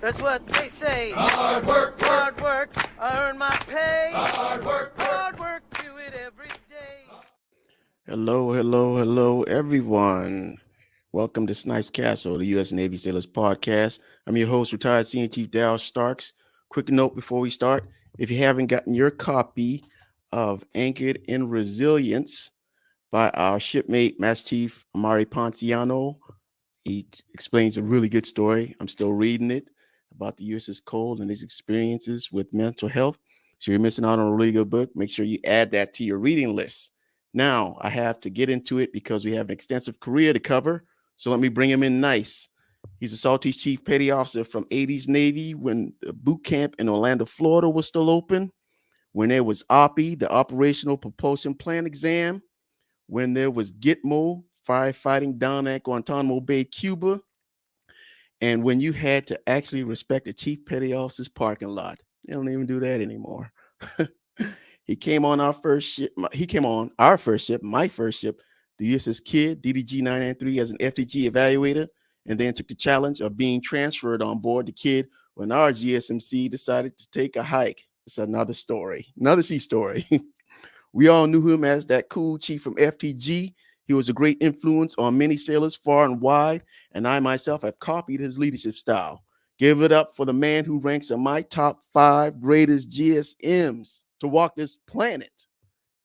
That's what they say. Hard work, Hard work, I earn my pay. hard work. Hard work, do it every day. Hello, everyone. Welcome to Snipes Castle, the U.S. Navy Sailors Podcast. I'm your host, retired Senior Chief Darryl Starks. Quick note before we start, if you haven't gotten your copy of Anchored in Resilience by our shipmate, Master Chief Amari Ponciano, he explains a really good story. I'm still reading it about the USS Kidd and his experiences with mental health. So you're missing out on a really good book. Make sure you add that to your reading list. Now, I have to get into it because we have an extensive career to cover. So let me bring him in nice. He's a Saltese Chief Petty Officer from 80s Navy when the boot camp in Orlando, Florida was still open, when there was OPI, the Operational Propulsion Plan exam, when there was Gitmo, firefighting down at Guantanamo Bay, Cuba, and when you had to actually respect the Chief Petty Officer's parking lot. They don't even do that anymore. He came on our first ship. My first ship, the USS Kidd, DDG 993, as an FDG evaluator, and then took the challenge of being transferred on board the Kidd when our GSMC decided to take a hike. It's another story, another sea story. We all knew him as that cool chief from FTG. He was a great influence on many sailors far and wide, and I myself have copied his leadership style. Give it up for the man who ranks in my top 5 greatest GSMs to walk this planet.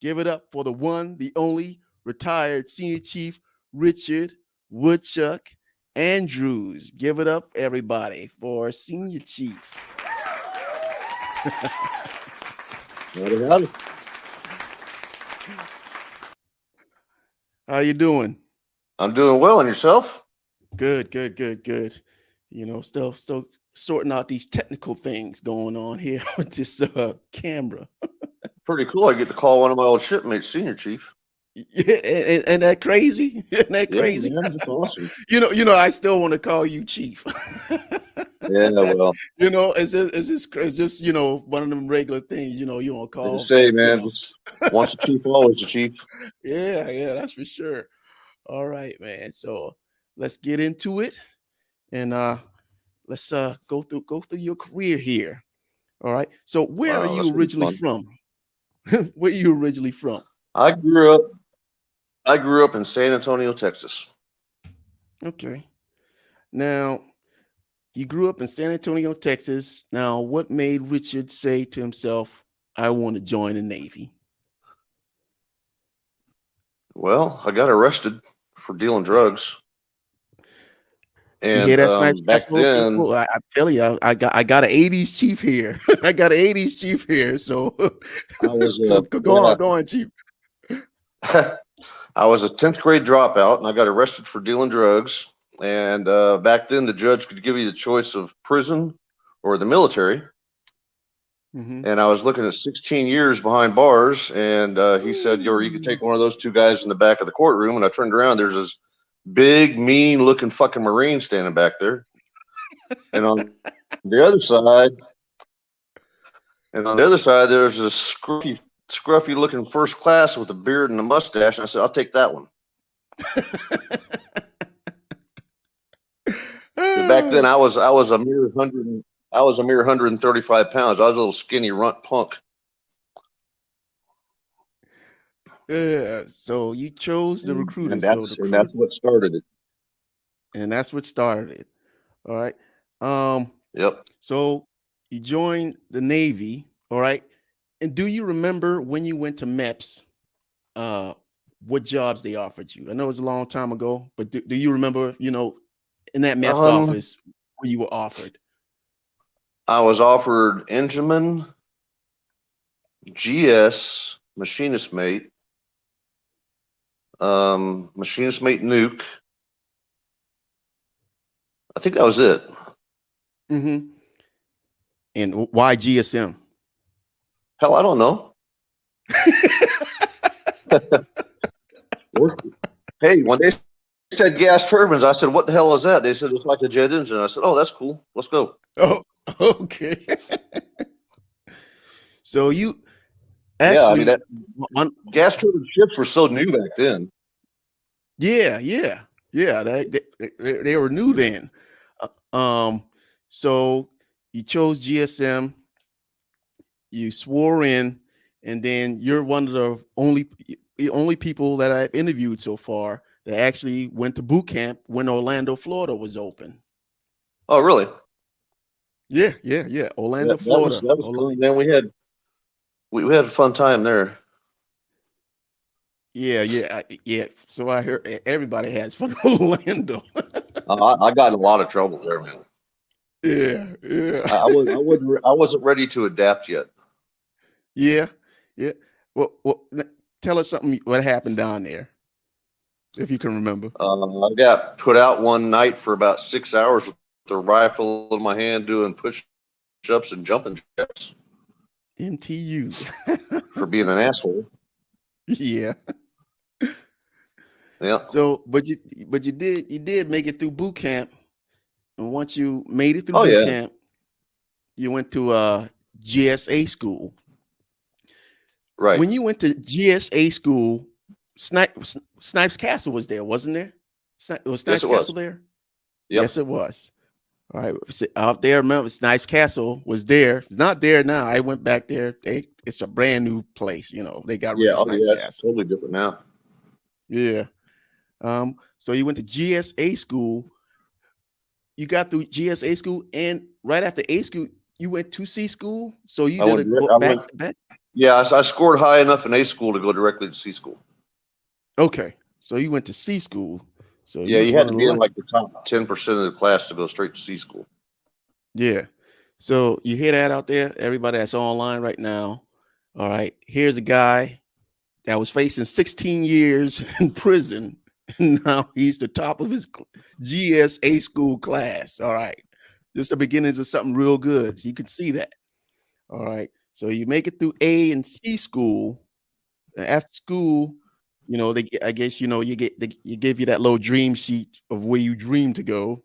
Give it up for the one, the only, retired Senior Chief Richard Woodchuck Andrews. Give it up, everybody, for Senior Chief. How you doing? I'm doing well, and yourself? Good. You know, still sorting out these technical things going on here with this camera. Pretty cool. I get to call one of my old shipmates Senior Chief. Yeah, and that crazy? Isn't that crazy? Yeah, man, that's awesome. You know, I still want to call you Chief. Yeah, well, You know, it's just you know, one of them regular things. You know, you don't call. say, man, You know. just once a chief, always a chief. Yeah, that's for sure. All right, man. So let's get into it, and let's go through your career here. All right. So where Wow, are that's you gonna be originally fun. from? Where are you originally from? I grew up in San Antonio, Texas. Okay. Now, you grew up in San Antonio, Texas. Now, what made Richard say to himself, I want to join the Navy? Well, I got arrested for dealing drugs, You hear and that, Snipes back Castle then, people? I tell you, I got an 80s chief here. I got an 80s chief here. So, I was so go on, Chief. I was a 10th grade dropout, and I got arrested for dealing drugs. And back then, the judge could give you the choice of prison or the military. Mm-hmm. And I was looking at 16 years behind bars, and he said, you could take one of those two guys in the back of the courtroom. And I turned around, there's this big, mean-looking fucking Marine standing back there. And on the other side, there's this scruffy-looking first class with a beard and a mustache. And I said, I'll take that one. Back then, I was a mere 135 pounds. I was a little skinny runt punk. Yeah. So you chose the recruiter. And that's what started it. And that's what started it. All right. Yep. So you joined the Navy. All right. And do you remember when you went to MEPS, what jobs they offered you? I know it was a long time ago, but do you remember, you know, in that MEPS office where you were offered? I was offered engineman, GS, machinist mate, machinist mate nuke. I think that was it. Mm-hmm. And why GSM? Hell, I don't know. Hey, when they said gas turbines, I said, what the hell is that? They said, it's like a jet engine. I said, oh, that's cool. Let's go. Oh, okay. So you actually, gas turbine ships were so new back then. Yeah. They were new then. So you chose GSM, you swore in, and then you're one of the only people that I've interviewed so far that actually went to boot camp when Orlando, Florida was open. Oh, really? Yeah. Orlando, Florida. That was cool, man. We had a fun time there. Yeah. So I heard everybody has fun in Orlando. I got in a lot of trouble there, man. Yeah. I wasn't ready to adapt yet. Yeah. Well, tell us something. What happened down there, if you can remember? I got put out one night for about 6 hours with the rifle in my hand, doing push-ups and jumping jacks MTU. for being an asshole. Yeah. Yeah. So, but you did make it through boot camp, and once you made it through Oh, boot yeah. camp, you went to GSA school. Right. When you went to GSA school, Snipes Castle was there, wasn't there? Was Snipes Yes, it was. Castle there? Yep. Yes, it was. All right, so out there, remember Snipes Castle was there. It's not there now. I went back there. It's a brand new place. You know, they got rid Yeah. of Oh, Snipes yeah. It's Castle. totally different now. Yeah. So you went to GSA school. You got through GSA school, and right after A school, you went to C school. So you I did went. a back to back. Yeah, I scored high enough in A school to go directly to C school. Okay, so you went to C school. So Yeah, you was you had one to of the be in lucky. like the top 10% of the class to go straight to C school. Yeah. So you hear that out there, everybody that's online right now. All right, here's a guy that was facing 16 years in prison, and now he's the top of his GSA school class. All right, this is the beginnings of something real good. So you can see that. All right, so you make it through A and C school. And after school, you know I guess you give you that little dream sheet of where you dream to go.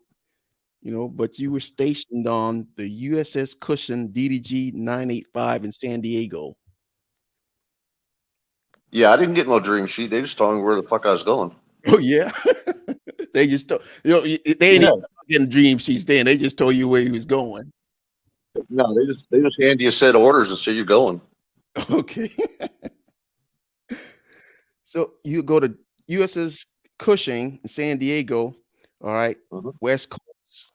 You know, but you were stationed on the USS Cushion DDG 985 in San Diego. Yeah, I didn't get no dream sheet. They just told me where the fuck I was going. Oh yeah, they just they ain't Yeah. even getting dream sheets. Then they just told you where he was going. No, they just hand you a set of orders and say you're going. Okay, so you go to USS Cushing in San Diego. All right, Mhm. West Coast,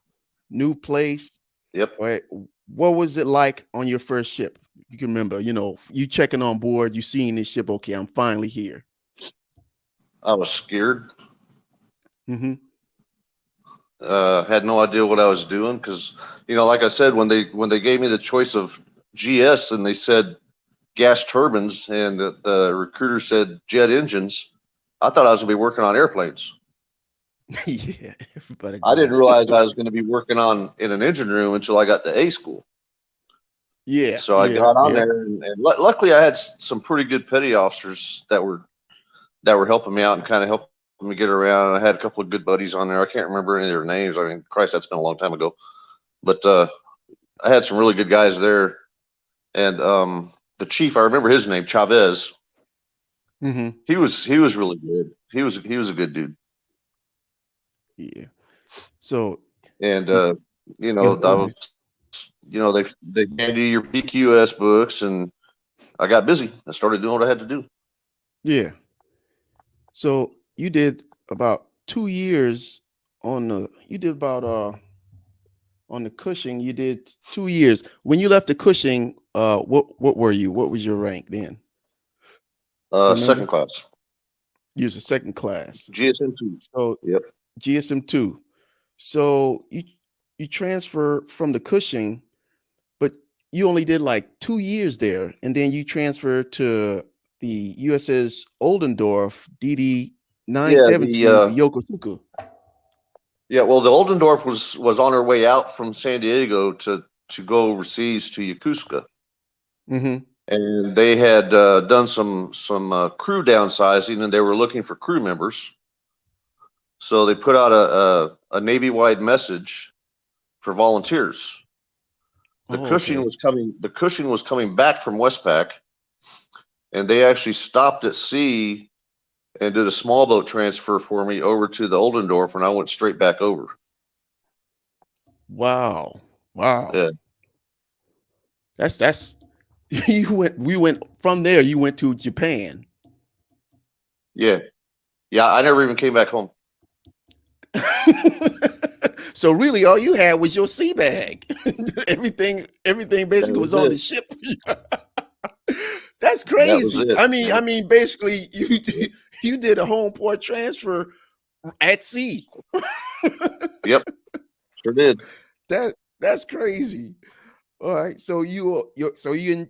new place. Yep. All right, what was it like on your first ship? You can remember, you checking on board, you seeing this ship. Okay, I'm finally here. I was scared. Mm-hmm. Had no idea what I was doing because, like I said, when they gave me the choice of GS and they said gas turbines and the recruiter said jet engines, I thought I was gonna be working on airplanes. Yeah, everybody I didn't does. realize I was going to be working in an engine room until I got to A school. Yeah, So I got on yeah. there, and luckily I had some pretty good petty officers that were helping me out and kind of helping me get around. I had a couple of good buddies on there. I can't remember any of their names. I mean, Christ, that's been a long time ago. But I had some really good guys there, and the chief, I remember his name, Chavez. Mm-hmm. He was really good. He was a good dude. Yeah. So, And yeah, I was, they hand you your PQS books, and I got busy. I started doing what I had to do. yeah. So you did about 2 years on the Cushing. You did 2 years. When you left the Cushing, what were you? What was your rank then? You remember? Second class, You was a second class. GSM 2. So Yep. GSM 2. So you transfer from the Cushing, but you only did like 2 years there, and then you transferred to the USS Oldendorf DD Yeah. 972 Yokosuka. Yeah. Well, the Oldendorf was on her way out from San Diego to go overseas to Yokosuka, Mm-hmm. and they had done some crew downsizing, and they were looking for crew members. So they put out a Navy-wide message for volunteers. The Cushing Okay. was coming. The Cushing was coming back from Westpac, and they actually stopped at sea and did a small boat transfer for me over to the Oldendorf, and I went straight back over. Wow. Wow. Yeah, That's we went from there, you went to Japan. yeah, yeah. I never even came back home. So really all you had was your sea bag. everything That basically was was on it. the ship. That's That was crazy. it. I mean, basically, you did a home port transfer at sea. Yep, sure did. That's crazy. All right, so you in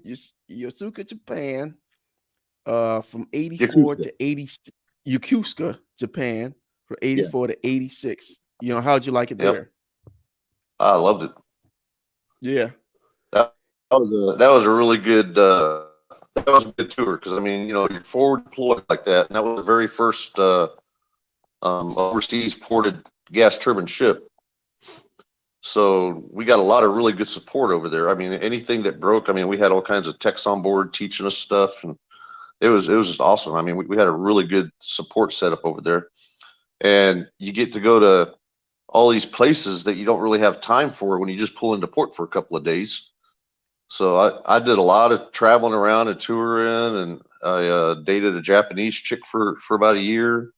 Yosuka, Japan, from 84 Yakuza. to 80, Yokosuka, Japan, from Yeah, 84 to 86. How'd you like it yep. there? I loved it. Yeah. That was a really good that was a good tour because I mean you're forward deployed like that, and that was the very first overseas ported gas turbine ship. So we got a lot of really good support over there. I mean, anything that broke, I mean, we had all kinds of techs on board teaching us stuff, and it was just awesome. I mean, we had a really good support setup over there, and you get to go to all these places that you don't really have time for when you just pull into port for a couple of days. So I did a lot of traveling around and touring, and I dated a Japanese chick for about a year.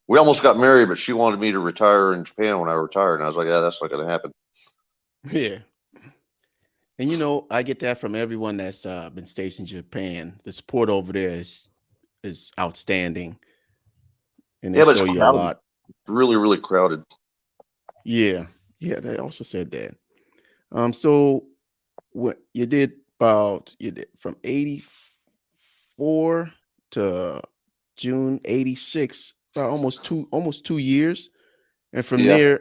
We almost got married, but she wanted me to retire in Japan when I retired, and I was like, yeah, that's not going to happen. Yeah. And I get that from everyone that's been stationed in Japan. The support over there is outstanding, and they Yeah, but it's show you a crowded, lot. really, really crowded. Yeah, yeah. They also said that. So what you did from 84 to June 86, about almost 2 years, and from Yeah, there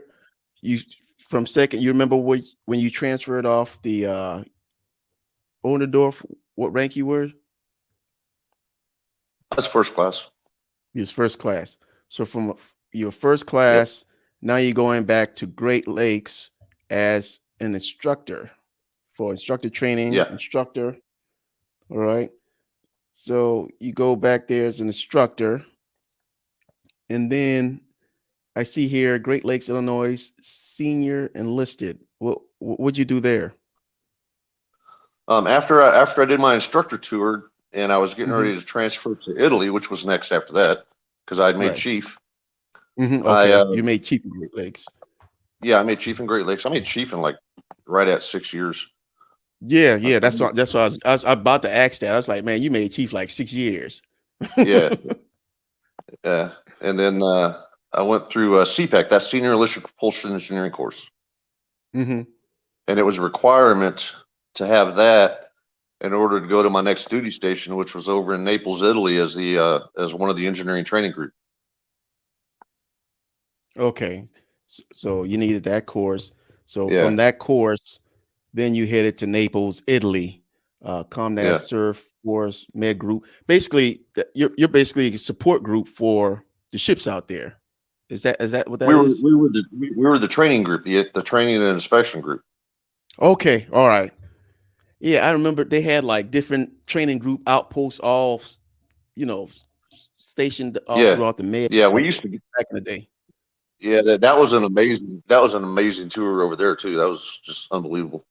you from second. You remember when you transferred off the Onendorf, what rank you were? that's first class. He was first class. So from your first Yep. class, now you're going back to Great Lakes as an instructor for instructor training, Yeah. instructor. All right. So you go back there as an instructor. And then I see here Great Lakes, Illinois, senior enlisted. What'd you do there? After I did my instructor tour and I was getting Hmm. ready to transfer to Italy, which was next after that, because I'd made Right. chief. I Okay. You made Chief of Great Lakes. Yeah, I made chief in Great Lakes. I made chief in like right at 6 years. Yeah. I, Yeah. I That's what I was about to ask that. I was like, man, you made Chief like 6 years. yeah, yeah. And then I went through CPEC, that Senior Electric Propulsion Engineering course, Hmm. and it was a requirement to have that in order to go to my next duty station, which was over in Naples, Italy, as one of the engineering training group. Okay. So you needed that course. So Yeah, from that course, then you headed to Naples, Italy, Comnat yeah. Surf Force Med Group. Basically, you're basically a support group for the ships out there. Is that what that We were is? we were the we were the training group, the training and inspection group. Okay, all right. Yeah, I remember they had like different training group outposts, all you know, stationed all Yeah, throughout the Med yeah. We back used to. back in the day. Yeah, that was an amazing tour over there too. That was just unbelievable.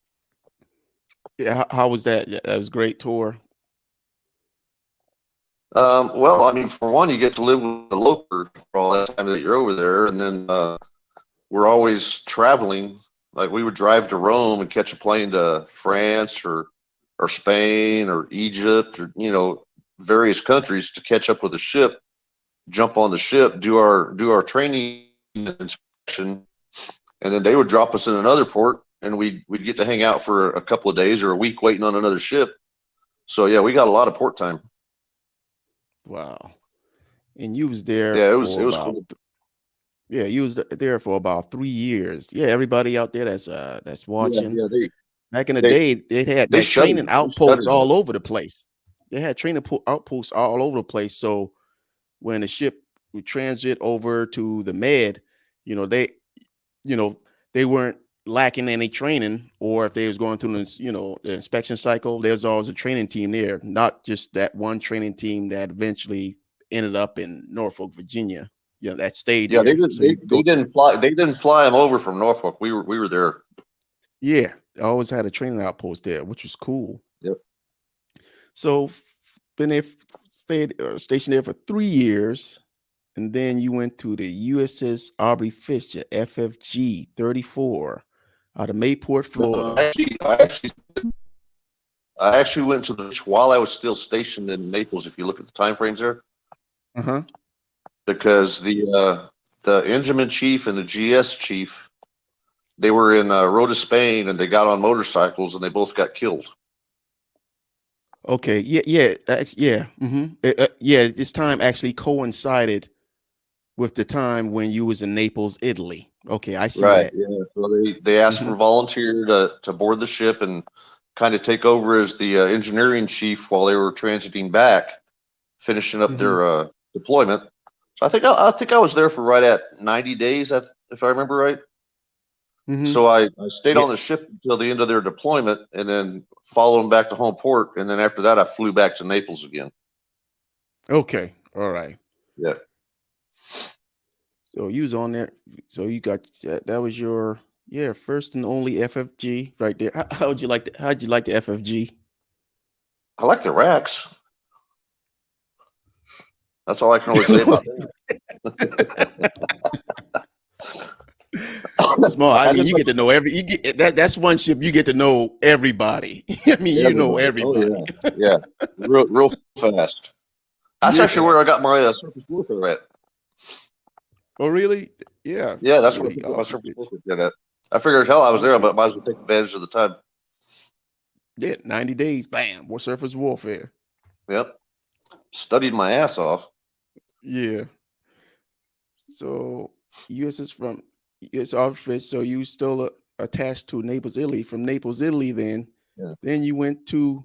Yeah, how was that? Yeah, that was a great tour. Well, I mean, for one, you get to live with the local for all that time that you're over there, and then we're always traveling. Like we would drive to Rome and catch a plane to France or Spain or Egypt or various countries to catch up with the ship. Jump on the ship, do our training inspection, and then they would drop us in another port, and we'd get to hang out for a couple of days or a week waiting on another ship. So yeah, we got a lot of port time. Wow. And you was there Yeah, it was for it was about cool. yeah, you was there for about 3 years. Yeah, everybody out there that's Yeah, watching. yeah. Back in the They day, they had they training shuttered. They outposts shuttered. all over the place. They had outposts all over the place. So when the ship would transit over to the Med, you know, they you know, they weren't lacking any training, or if they was going through this, the inspection cycle, there's always a training team there, not just that one training team that eventually ended up in Norfolk, Virginia, that stayed Yeah, they there. didn't. So you They could go, they didn't fly. They didn't fly them over from Norfolk. We were there. yeah, always had a training outpost there, which was cool. Yep. So been there, stayed stationed there for 3 years, and then you went to the USS Aubrey Fisher FFG 34 out of Mayport, No, Florida. I actually went to the beach while I was still stationed in Naples. If you look at the time frames there, Uh-huh. because the Engineman chief and the GS chief, they were in Rota, Spain, and they got on motorcycles and they both got killed. Okay. Yeah. Yeah. Yeah. This time actually coincided with the time when you was in Naples, Italy. Okay, I see Right. that. Yeah. So they asked for volunteer to board the ship and kind of take over as the engineering chief while they were transiting back, finishing up their deployment. So I think I was there for right at 90 days, if I remember right. So I stayed on the ship until the end of their deployment, and then followed them back to home port, and then after that I flew back to Naples again. Okay. All right. Yeah. So you was on there. So you got that was your first and only FFG right there. How'd you like the FFG? I like the racks. That's all I can really say about that. Small. I mean, you get to know that's one ship you get to know everybody. I mean, you know everybody. Oh, yeah. Real fast. That's actually where I got my surface warfare at. Oh, really? Yeah. Yeah, that's where I got my surface warfare at. I figured, hell, I was there, but might as well take advantage of the time. Yeah, 90 days, bam, more surface warfare. Yep. Studied my ass off. Yeah. So US Office, so you still attached to Naples, Italy. From Naples, Italy, then you went to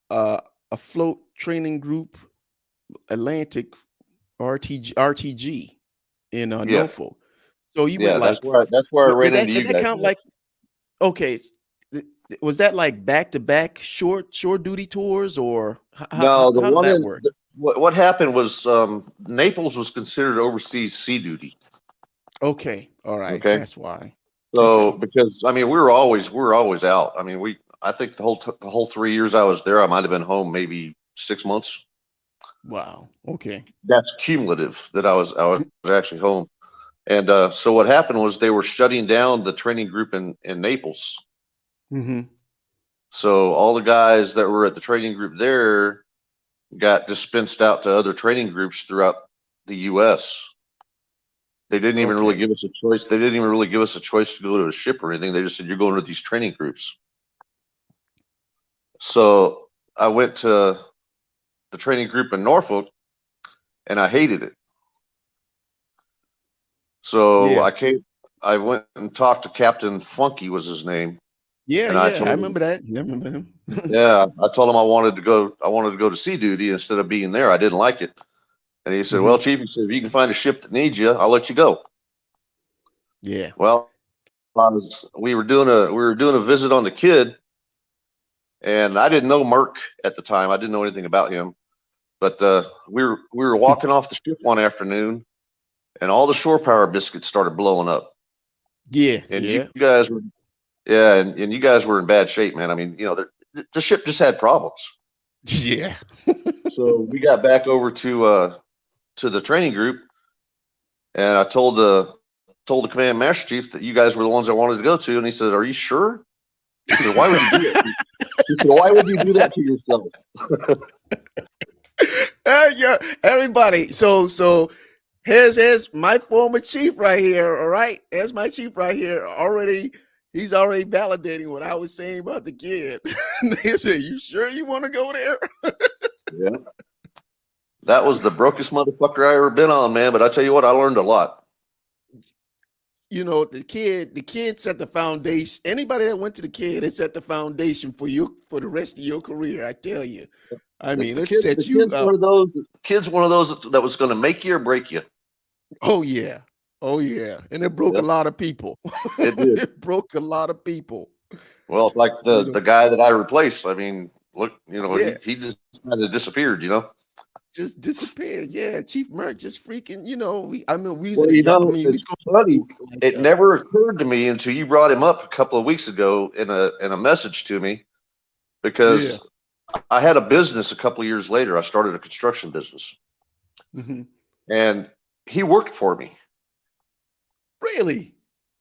a float training group, Atlantic RTG in Norfolk. So you went like that's where I ran into you guys. That count like okay? Was that like back-to-back short duty tours, or how did that work? What happened was Naples was considered overseas sea duty. Okay, all right, okay, that's why. So because I mean we were always out. I mean I think the whole 3 years I was there, I might have been home maybe 6 months. Wow. Okay. That's cumulative that I was actually home. And so what happened was they were shutting down the training group in Naples. So all the guys that were at the training group there got dispensed out to other training groups throughout the U.S. They didn't even really give us a choice. They didn't even really give us a choice to go to a ship or anything. They just said, you're going to these training groups. So I went to the training group in Norfolk, and I hated it. So I went and talked to Captain Funky, was his name. Yeah, and I remember that. I remember him. Yeah, I told him I wanted to go to sea duty instead of being there. I didn't like it. And he said, well, Chief, he said, if you can find a ship that needs you, I'll let you go. Yeah. Well, we were doing a visit on the Kidd, and I didn't know Merck at the time. I didn't know anything about him. But we were walking off the ship one afternoon, and all the shore power biscuits started blowing up. Yeah. And you guys were and you guys were in bad shape, man. I mean, the ship just had problems. Yeah. So we got back over to the training group, and I told the command master chief that you guys were the ones I wanted to go to, and he said, "Are you sure?" He said, "Why would you do it?" He said, "Why would you do that to yourself?" Yeah, everybody. So here's my former chief right here. All right, there's my chief right here. He's already validating what I was saying about the Kidd. They said, "You sure you want to go there?" Yeah. That was the brokest motherfucker I ever been on, man. But I tell you what, I learned a lot. The Kidd set the foundation. Anybody that went to the Kidd, it set the foundation for the rest of your career. I tell you. I mean, it set you up. Kidd's one of those that was going to make you or break you. Oh yeah, and it broke a lot of people. It did. It broke a lot of people. Well, it's like the guy that I replaced. I mean, look, he just kind of disappeared. just disappeared. Yeah, Chief Merck just freaking, we was Well, in a young, I mean, we was it's funny. going like It never occurred to me until you brought him up a couple of weeks ago in a message to me, yeah. because I had a business a couple of years later. I started a construction business, Mhm. and he worked for me. Really?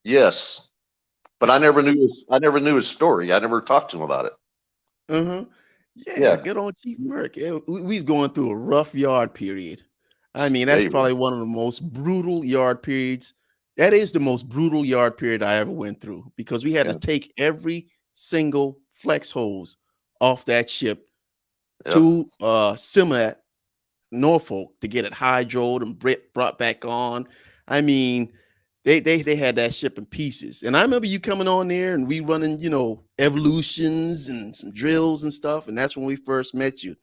Yes, but I never knew his story. I never talked to him about it. Uh-huh. Yeah, Yeah, good on Chief Merck. Yeah, we was going through a rough yard period. I mean, yeah, that's you were. probably one of the most brutal yard periods. That is the most brutal yard period I ever went through because we had to Yeah, take every single flex hose off that ship yeah, to Simmet, Norfolk, to get it hydroed and brought back on. I mean, they had that ship in pieces. And I remember you coming on there and we running, evolutions and some drills and stuff. And that's when we first met you.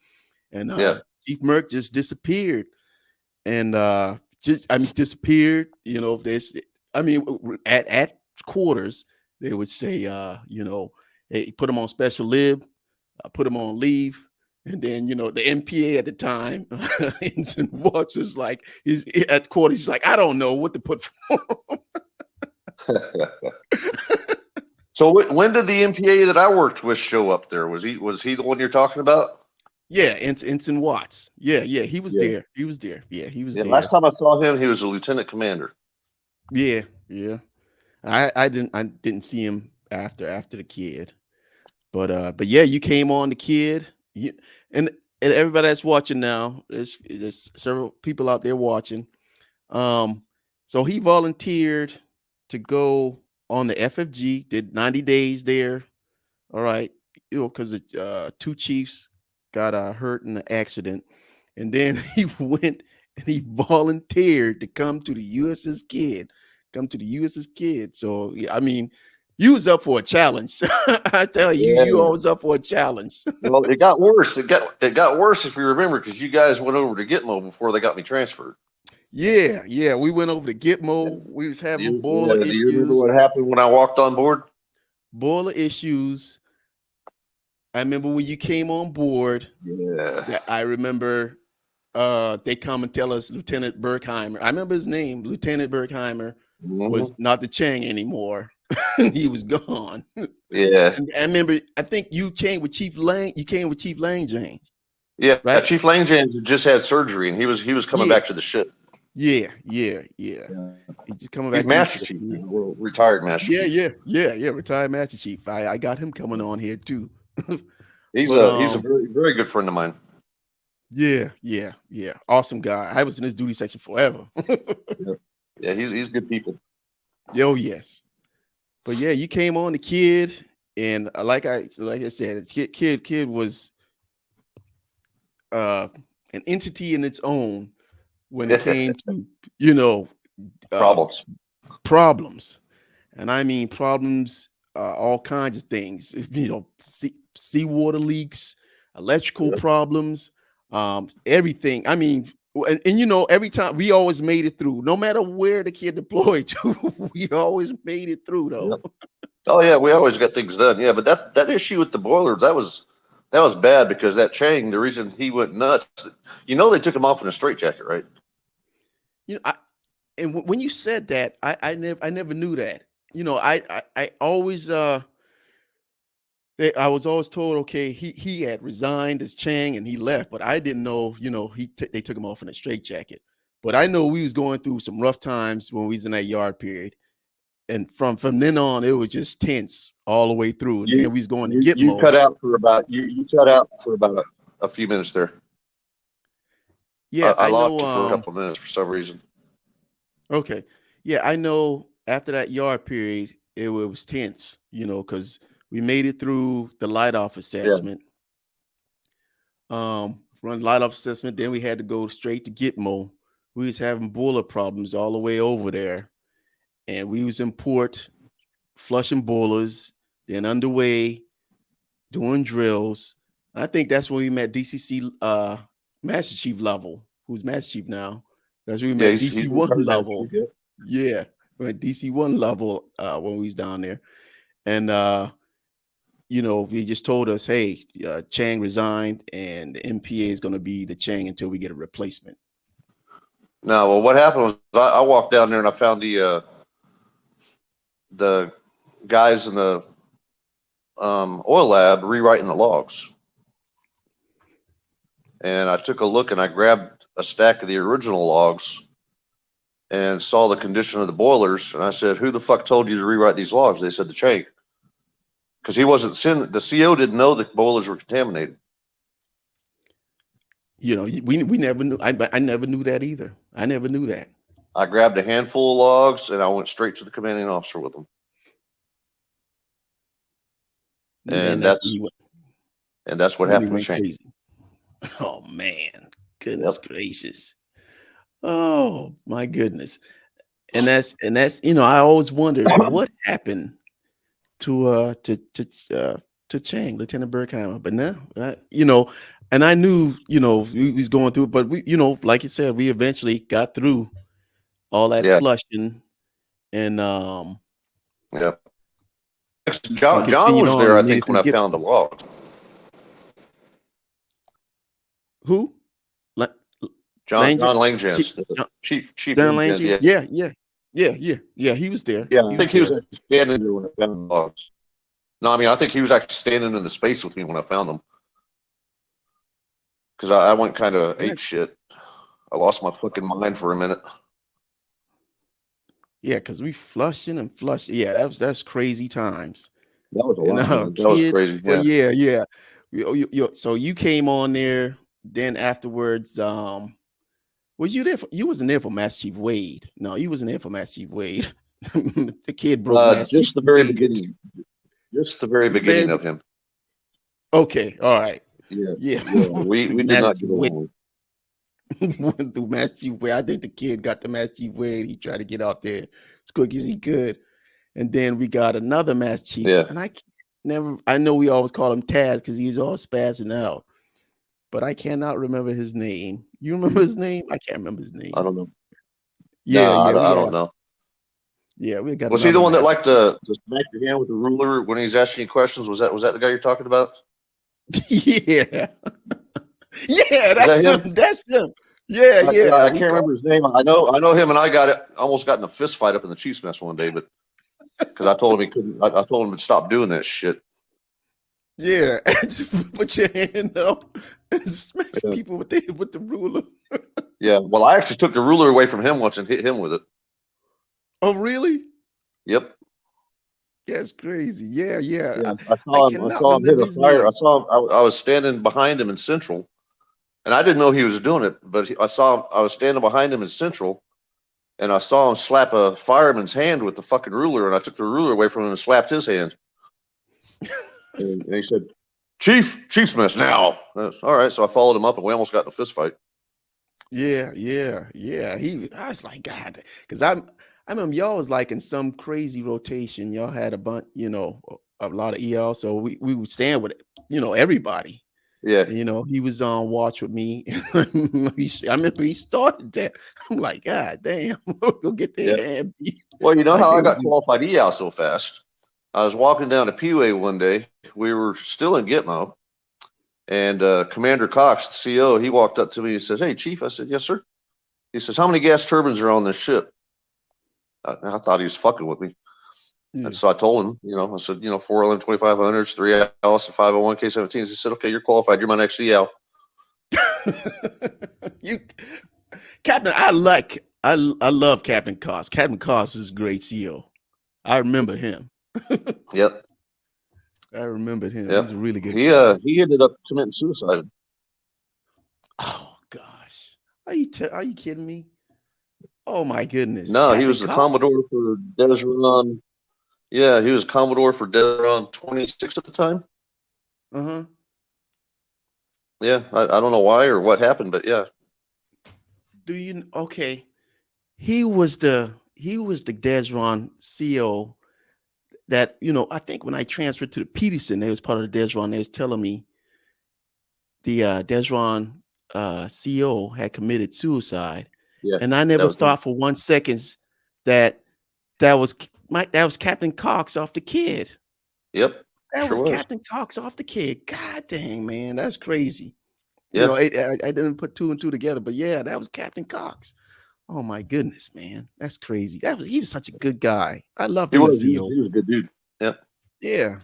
And yeah. Chief Merck just disappeared. And disappeared. This I mean, at quarters, they would say hey, put him on special lib, put him on leave. And then, the MPA at the time, Ensign Watts is like, he's at quarters. He's like, I don't know what to put for him. So when did the MPA that I worked with show up there? Was he the one you're talking about? Yeah, Ensign Watts. Yeah, he was Yeah. there. He was there. Yeah, he was Yeah. Last there. time I saw him, he was a lieutenant commander. Yeah, yeah. I didn't see him after the kid. But yeah, you came on the kid. And and everybody that's watching now, there's several people out there watching. Um, so he volunteered to go on the FFG, did 90 days there. All right, because two chiefs got hurt in an accident, and then he went and he volunteered to come to the USS Kidd, So yeah, I mean, you was up for a challenge. I tell you, you Yeah. always up for a challenge. Well, it got worse. It got worse if you remember, because you guys went over to Gitmo before they got me transferred. Yeah, we went over to Yeah. Gitmo. We was Do having you, yeah, do you remember issues, what happened when I walked on board? boiler issues. I remember when you came on board. Yeah. That I remember they come and tell us Lieutenant Berkheimer. I remember his name, Lieutenant Berkheimer, was Hmm. not the Chang anymore. He was gone. Yeah. And I remember, I think you came with Chief Lang. You came with Chief Lang James, Yeah. right? Chief Lane James had just had surgery, and he was coming Yeah, back to the ship. yeah. Yeah. He's just coming He's back to the Master ship. Chief, well, retired Master Yeah, Chief. retired Master Chief. I got him coming on here too. He's But a very very good friend of mine. yeah. Awesome guy. I was in his duty section forever. Yeah. Yeah. He's good people. Oh yes. But yeah, you came on the kid, and like I said, kid was uh an entity in its own when it came to you know uh Problems. problems, and I mean problems, all kinds of things. Seawater leaks, electrical Yeah. problems, everything. I mean. And every time we always made it through, no matter where the kid deployed to, we always made it through Yeah. though. Oh yeah, we always got things done. Yeah, but that issue with the boilers, that was bad, because that Chang, the reason he went nuts, they took him off in a straitjacket, right? You know, I, and when you said that, I never knew that. I always I was always told, okay, he had resigned as Chang and he left, but I didn't know, they took him off in a straitjacket. But I know we was going through some rough times when we was in that yard period, and from then on, it was just tense all the way through. And You then we was going to you Gitmo. cut out for about you cut out for about a few minutes there. Yeah, I I lost know. you for a couple of minutes for some reason. Okay, yeah, I know. After that yard period, it was tense, because we made it through the light off Yeah. assessment. Run light off assessment. Then we had to go straight to Gitmo. We was having boiler problems all the way over there, and we was in port flushing boilers, then underway doing drills. I think that's when we met DCC Master Chief level, who's Master Chief now. That's when we Yeah, met he's DC one retired Master level. Chief, yeah. Yeah, we met DC one level when we was down there, and you know, he just told us, hey, Chang resigned, and the MPA is going to be the Chang until we get a replacement. No, well, what happened was I walked down there and I found the guys in the oil lab rewriting the logs. And I took a look and I grabbed a stack of the original logs and saw the condition of the boilers. And I said, who the fuck told you to rewrite these logs? They said the Chang. Because he wasn't sending, the CO didn't know the boilers were contaminated. You know, we never knew. I never knew that either. I never knew that. I grabbed a handful of logs and I went straight to the commanding officer with them. And that's what happened with Shane. Oh man, goodness gracious. Oh my goodness. And that's you know, I always wondered what happened to Chang, Lieutenant Berkheimer. But now, you know, and I knew, you know, we was going through it, but we, you know, like you said, we eventually got through all that flushing, and John was there, I think, when I found the log. Who? John Langjans, Chief John Langjans. Yeah. He was there. Yeah, I think he was standing there when I found the logs. No, I mean, I think he was actually standing in the space with me when I found them. Because I went kind of ape shit. I lost my fucking mind for a minute. Yeah, because we flushing. Yeah, that's crazy times. That was a lot. That was crazy. Yeah. So you came on there. Then afterwards, was you there? You wasn't there for Master Chief Wade. No, you wasn't there for Master Chief Wade. The kid broke. Just the very beginning. Just the very beginning of him. Okay, all right. Yeah. We did not get along. Went through Master Chief Wade. I think the kid got to Master Chief Wade. He tried to get out there as quick as he could, and then we got another Master Chief. Yeah. And I know we always call him Taz because he was all spazzing out, but I cannot remember his name. You remember his name? I can't remember his name. I don't know. Yeah, I don't know. Yeah, we got. Was he the one that liked to smack your hand with the ruler when he's asking you questions? Was that the guy you're talking about? Yeah. Yeah, that's him. That's him. Yeah. I can't remember his name. I know him, and I almost got in a fist fight up in the Chiefs mess one day, but because I told him he couldn't. I told him to stop doing that shit. Yeah, put your hand up and smack people with the ruler. Yeah, well, I actually took the ruler away from him once and hit him with it. Oh, really? Yep. That's crazy. Yeah. I saw him hit a fire. I was standing behind him in Central, and I didn't know he was doing it, but I was standing behind him in Central, and I saw him slap a fireman's hand with the fucking ruler, and I took the ruler away from him and slapped his hand. And he said, Chief's mess now. All right, so I followed him up, and we almost got in a fist fight. Yeah. I was like, God, because I remember y'all was like in some crazy rotation. Y'all had a bunch, you know, a lot of EL, so we would stand with, you know, everybody. Yeah. And, you know, he was on watch with me. I remember he started that. I'm like, God damn, go get their hand beat. Well, you know how I got qualified EL so fast? I was walking down to Peway one day. We were still in Gitmo, and Commander Cox, the CO, he walked up to me and says, "Hey, Chief." I said, "Yes, sir." He says, "How many gas turbines are on this ship?" I thought he was fucking with me. And so I told him, you know, I said, you know, 4 LM2500s, 3 Alice, and 501 K17s. He said, "Okay, you're qualified. You're my next EL." Captain, I love Captain Cost. Captain Cost was a great CO. I remember him. Yep. I remember him. Yep. He was a really good guy. He ended up committing suicide. Oh gosh. Are you kidding me? Oh my goodness. No, Captain he was the Commodore for Desron. Yeah, he was Commodore for Desron 26 at the time. Uh-huh. Yeah, I don't know why or what happened, but yeah. Okay. He was the Desron CO that, you know, I think when I transferred to the Peterson, they was part of the Desron, they was telling me the Desron CO had committed suicide. Yeah. And I never thought for 1 second that was Captain Cox off the Kidd. Yep. That Sure was was. Captain Cox off the Kidd. God dang, man, that's crazy. You Yeah. know, I didn't put two and two together, but yeah, that was Captain Cox. Oh my goodness, man, that's crazy. He was such a good guy. I loved He him in was. field. He was a good dude. Yep. Yeah.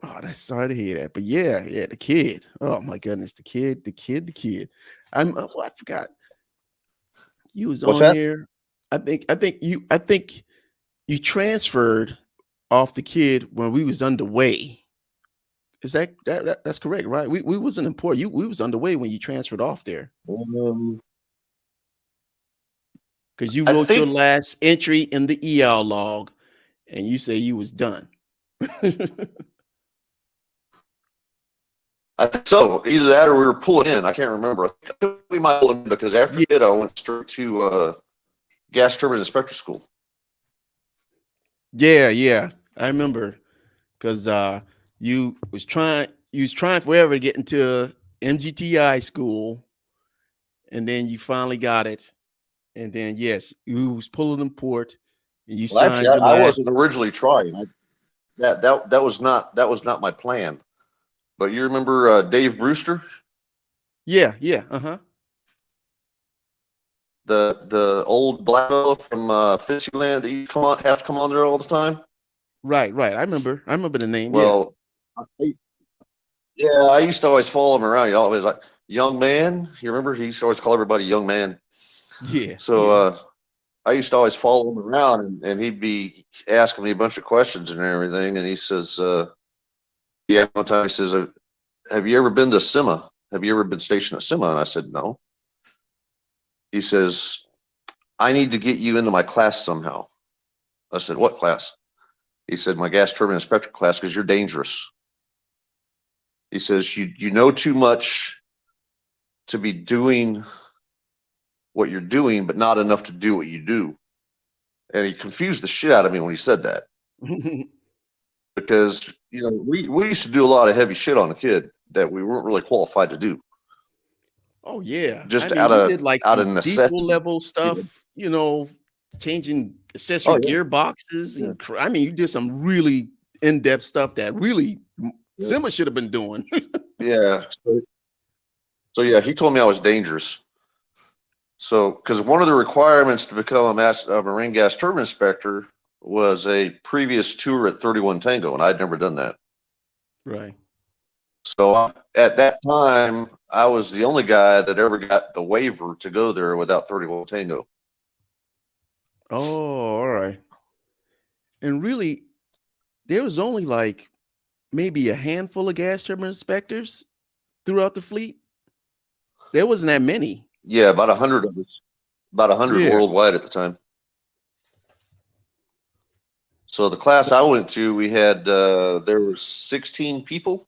Oh, that's sorry to hear that. But yeah, the kid. Oh my goodness, the kid. I forgot you was What's on that? here. I think you transferred off the Kid when we was underway. Is that's correct, right? We wasn't in port. We was underway when you transferred off there Um, because you I wrote your think last entry in the EL log, and you say you was done. so. Either that or we were pulling in. I can't remember. I think we might pull in because after Yeah, it, I went straight to gas turbine inspector school. yeah. I remember because you was trying forever to get into MGTI school, and then you finally got it, and then yes, you was pulling in port, and you Well, actually, signed your I last. wasn't originally trying. That was not my plan. But you remember Dave Brewster, Yeah, uh-huh. the old black fellow from Fantasyland that you have to come on there all the time? Right. I remember the name. Yeah. Well, yeah, I used to always follow him around. He always like, young man. You remember? He used to always call everybody young man. Yeah, So I used to always follow him around, and he'd be asking me a bunch of questions and everything. And he says, yeah, one time he says, have you ever been to SEMA? Have you ever been stationed at SEMA? And I said, no. He says, I need to get you into my class somehow. I said, what class? He said, my gas turbine inspector class, because you're dangerous. He says, you know too much to be doing what you're doing, but not enough to do what you do. And he confused the shit out of me when he said that. Because, we used to do a lot of heavy shit on the Kid that we weren't really qualified to do. Oh yeah. I Just mean, out you of did like out of some depot necessity. level stuff, changing accessory Oh yeah. gearboxes Yeah. and I mean, you did some really in-depth stuff that really Yeah. Simma should have been doing. Yeah. So yeah, he told me I was dangerous. So, because one of the requirements to become a marine gas turbine inspector was a previous tour at 31 Tango, and I'd never done that. Right. So at that time, I was the only guy that ever got the waiver to go there without 31 Tango. Oh, all right. And really, there was only like maybe a handful of gas turbine inspectors throughout the fleet. There wasn't that many. Yeah, about 100 of us, about 100 Yeah. worldwide at the time. So the class So, I went to, we had there were 16 people,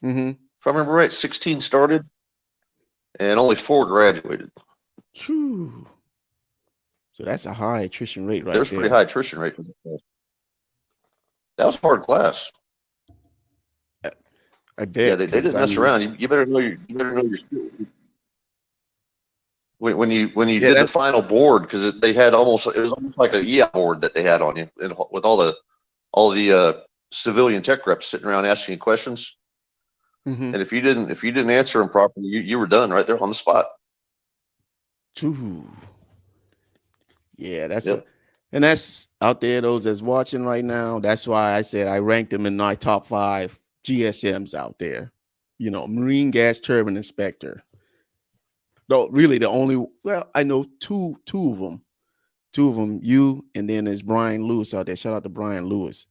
mm-hmm. if I remember right. 16 started, and only 4 graduated. So that's a high attrition rate right There's pretty there. high attrition rate for the class. That was a hard class. I Yeah, bet they because didn't I mess mean, around. You better know your skills. When you yeah, did the that final board, because it was almost like a EI board that they had on you, and with all the civilian tech reps sitting around asking you questions. mm-hmm. And if you didn't answer them properly, you were done right there on the spot. Yeah, Yep. and that's out there, those that's watching right now. That's why I said I ranked them in my top 5 GSMs out there. Marine gas turbine inspector. Though really the only, well, I know two of them. Two of them, you and then there's Brian Lewis out there. Shout out to Brian Lewis.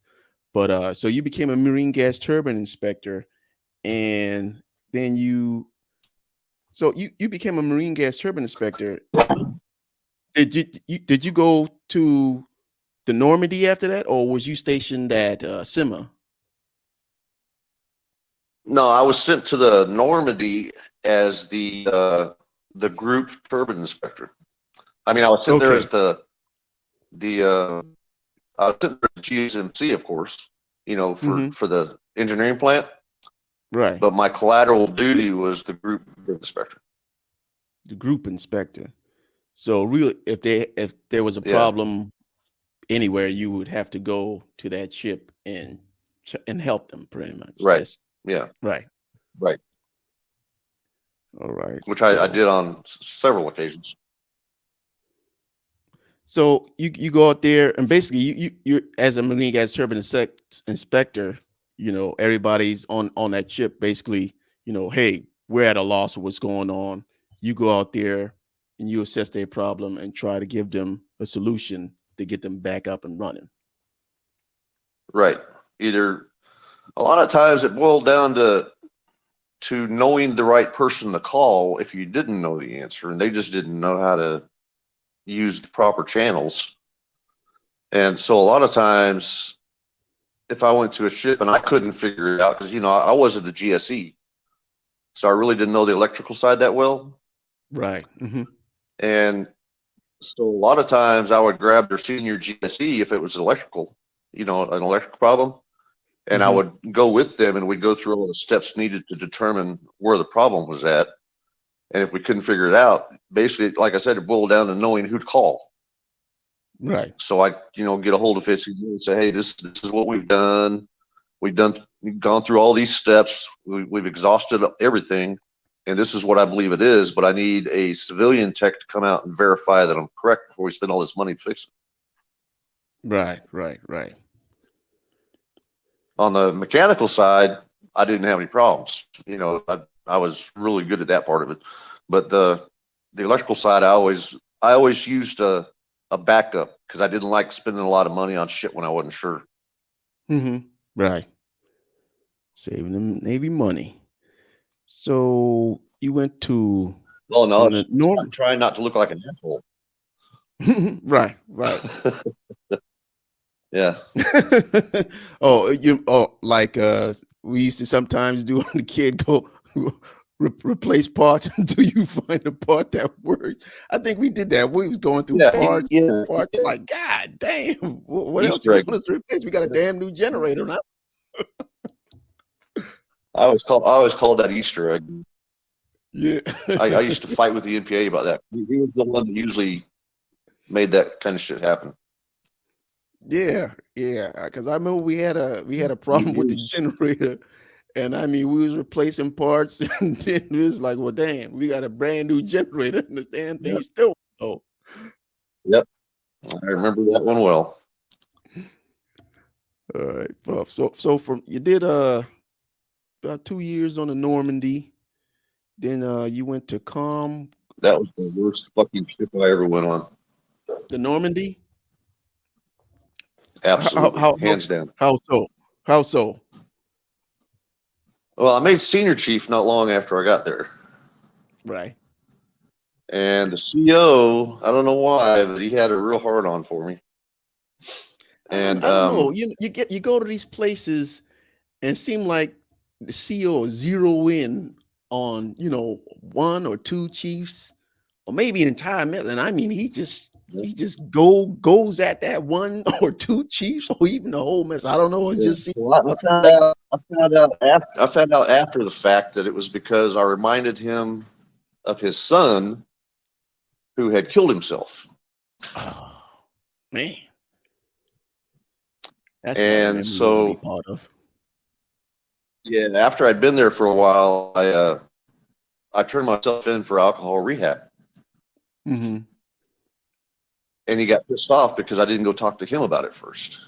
But so you became a marine gas turbine inspector, and then you became a marine gas turbine inspector. Did you go to the Normandy after that, or was you stationed at Sima? No, I was sent to the Normandy as the group turbine inspector. I mean, I was sent there Okay, as the I was sent there as GSMC, of course, mm-hmm. for the engineering plant. Right, But my collateral duty was the group inspector. the group inspector. So really, if there was a Yeah. problem anywhere, you would have to go to that ship and and help them pretty much. Right. Yes. Yeah. Right. Right. All right. Which I did on several occasions. So you go out there and basically you as a Marine gas turbine inspector, everybody's on that ship basically, hey, we're at a loss of what's going on. You go out there and you assess their problem and try to give them a solution to get them back up and running. Right. Either a lot of times it boiled down to knowing the right person to call if you didn't know the answer and they just didn't know how to use the proper channels. And so a lot of times if I went to a ship and I couldn't figure it out, because I wasn't the GSE, so I really didn't know the electrical side that well. Right. Mm-hmm. And so a lot of times I would grab their senior GSE if it was electrical, an electrical problem, and I would go with them and we'd go through all the steps needed to determine where the problem was at. And if we couldn't figure it out, basically, like I said, it boiled down to knowing who to call. Right. So I, get a hold of it and say, hey, this is what we've done. We've gone through all these steps. We've exhausted everything. And this is what I believe it is, but I need a civilian tech to come out and verify that I'm correct before we spend all this money to fix it. Right. On the mechanical side, I didn't have any problems. I was really good at that part of it. But the electrical side, I always used a backup because I didn't like spending a lot of money on shit when I wasn't sure. Mm-hmm. Right. Saving them Navy money. So you went to I'm trying not to look like an asshole. Right. Yeah. We used to sometimes do on the Kidd go replace parts until you find a part that works. I think we did that. We was going through parts, like, God damn, what else you want us to replace? We got a damn new generator now. I always call that Easter egg. Yeah. I used to fight with the NPA about that. He was the one that usually made that kind of shit happen. Yeah, because I remember we had a problem with the generator, and we was replacing parts, and then it was like, well, damn, we got a brand new generator, and the damn thing still. Oh, yep, I remember that one well. All right, well, so from you did about 2 years on the Normandy, then you went to COM. That was the worst fucking ship I ever went on. The Normandy. Absolutely, hands down. How so? Well, I made senior chief not long after I got there. Right. And the CO, I don't know why, but he had a real hard on for me. And I don't know. You go to these places and it seem like the CO zero in on one or two chiefs, or maybe an entire million. He just goes at that one or two chiefs, or even the whole mess. I don't know. And just see. I found out after the fact that it was because I reminded him of his son who had killed himself. Oh, man. That's and so part of. Yeah, after I'd been there for a while, I turned myself in for alcohol rehab. Mm-hmm. And he got pissed off because I didn't go talk to him about it first.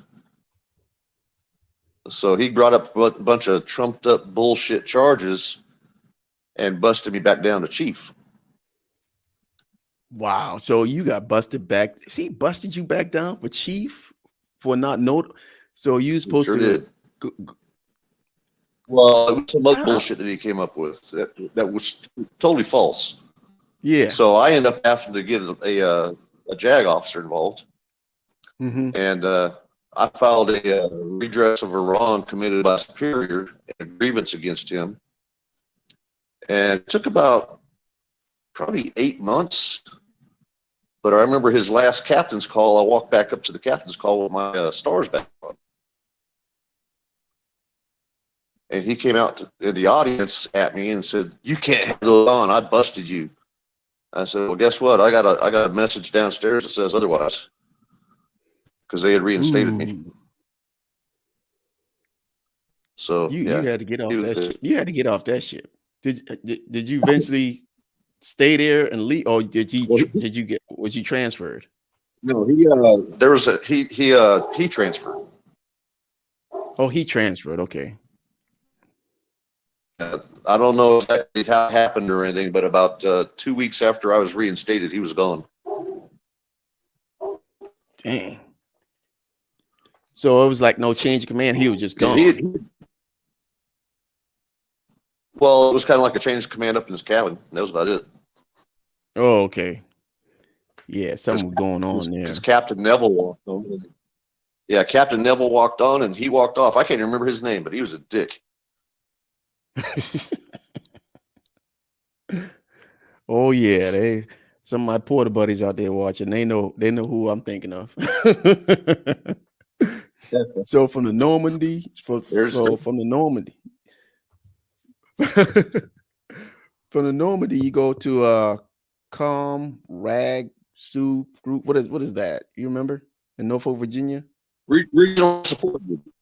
So he brought up a bunch of trumped up bullshit charges and busted me back down to chief. Wow. So you got busted back. He busted you back down for chief for not note. So you supposed sure to. Did. Well, it was some other bullshit that he came up with that was totally false. Yeah. So I ended up having to get a JAG officer involved. Mm-hmm. And I filed a redress of a wrong committed by superior and a grievance against him. And it took about probably 8 months. But I remember his last captain's call. I walked back up to the captain's call with my stars back on. And he came out in the audience at me and said, "You can't have those on. I busted you." I said, "Well, guess what? I got a message downstairs that says otherwise," because they had reinstated me. So You had to get he off was that there. ship. You had to get off that ship. Did you eventually stay there and leave, or Well, did you get was you transferred? no, there was a he transferred. Oh, he transferred. Okay. I don't know exactly how it happened or anything, but about 2 weeks after I was reinstated, he was gone. Dang. So it was like no change of command. He was just Yeah, gone. well, it was kind of like a change of command up in his cabin. That was about it. Oh, okay. Yeah, something was going on Because there. Captain Neville walked on. Yeah, Captain Neville walked on and he walked off. I can't even remember his name, but he was a dick. Oh yeah, some of my porter buddies out there watching. They know who I'm thinking of. So from the Normandy, There's from the Normandy, from the Normandy, you go to Com Rag Soup Group. What is that? You remember in Norfolk, Virginia? regional support group. Yeah,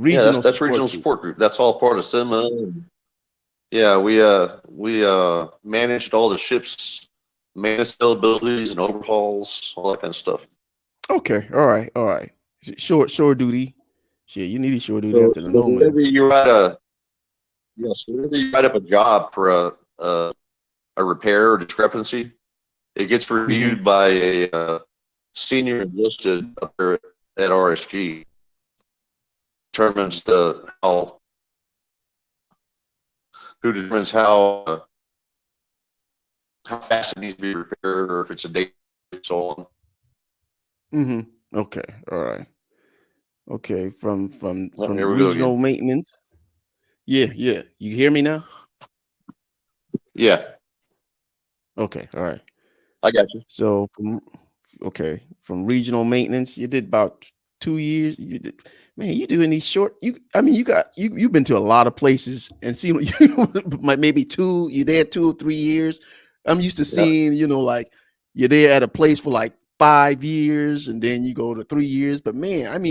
Regional that's support regional group. support group. That's all part of SEMA. Yeah, we managed all the ships, maintenance availabilities and overhauls, all that kind of stuff. Okay, all right. Shore duty. Shit, you need shore duty So, after the so Normandy. whenever you write up a job for a repair or discrepancy, it gets reviewed by a senior enlisted up there at RSG. Determines who determines how fast it needs to be repaired or if it's a day and so on. Okay, all right. Okay, from Here we go regional again. maintenance. Yeah. You hear me now? Yeah, Okay, all right. I got you. So from regional maintenance, you did about 2 years. Man, you doing these short. You've been to a lot of places and seen maybe you there 2 or 3 years. I'm used to Yeah. seeing, like you're there at a place for like 5 years and then you go to 3 years. But man,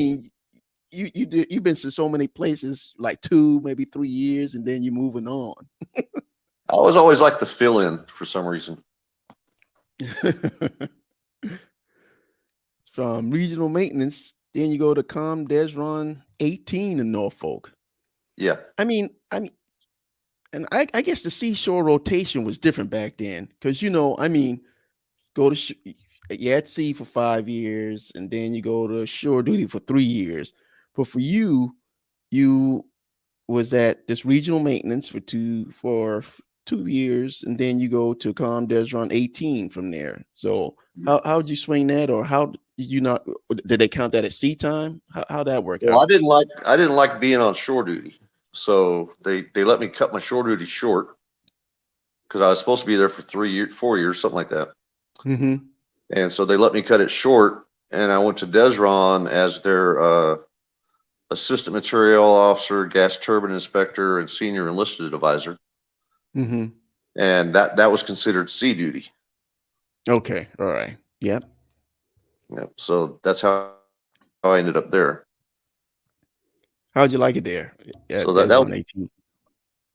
you've been to so many places like 2, maybe 3 years, and then you're moving on. I always like to fill in for some reason. From regional maintenance, then you go to Com Desron 18 in Norfolk. Yeah. And I guess the seashore rotation was different back then because go to you're at sea for 5 years, and then you go to shore duty for 3 years. But for you was at this regional maintenance for 2 years, and then you go to Com Desron 18 from there. So how'd you swing that, or how did you not? Did they count that as sea time? How'd that work Well, out? I didn't like being on shore duty, so they let me cut my shore duty short because I was supposed to be there for 4 years, something like that. And so they let me cut it short, and I went to Desron as their assistant material officer, gas turbine inspector, and senior enlisted advisor. And that was considered sea duty. Okay, all right, yep. So that's how I ended up there. How'd you like it there at So Desron 18?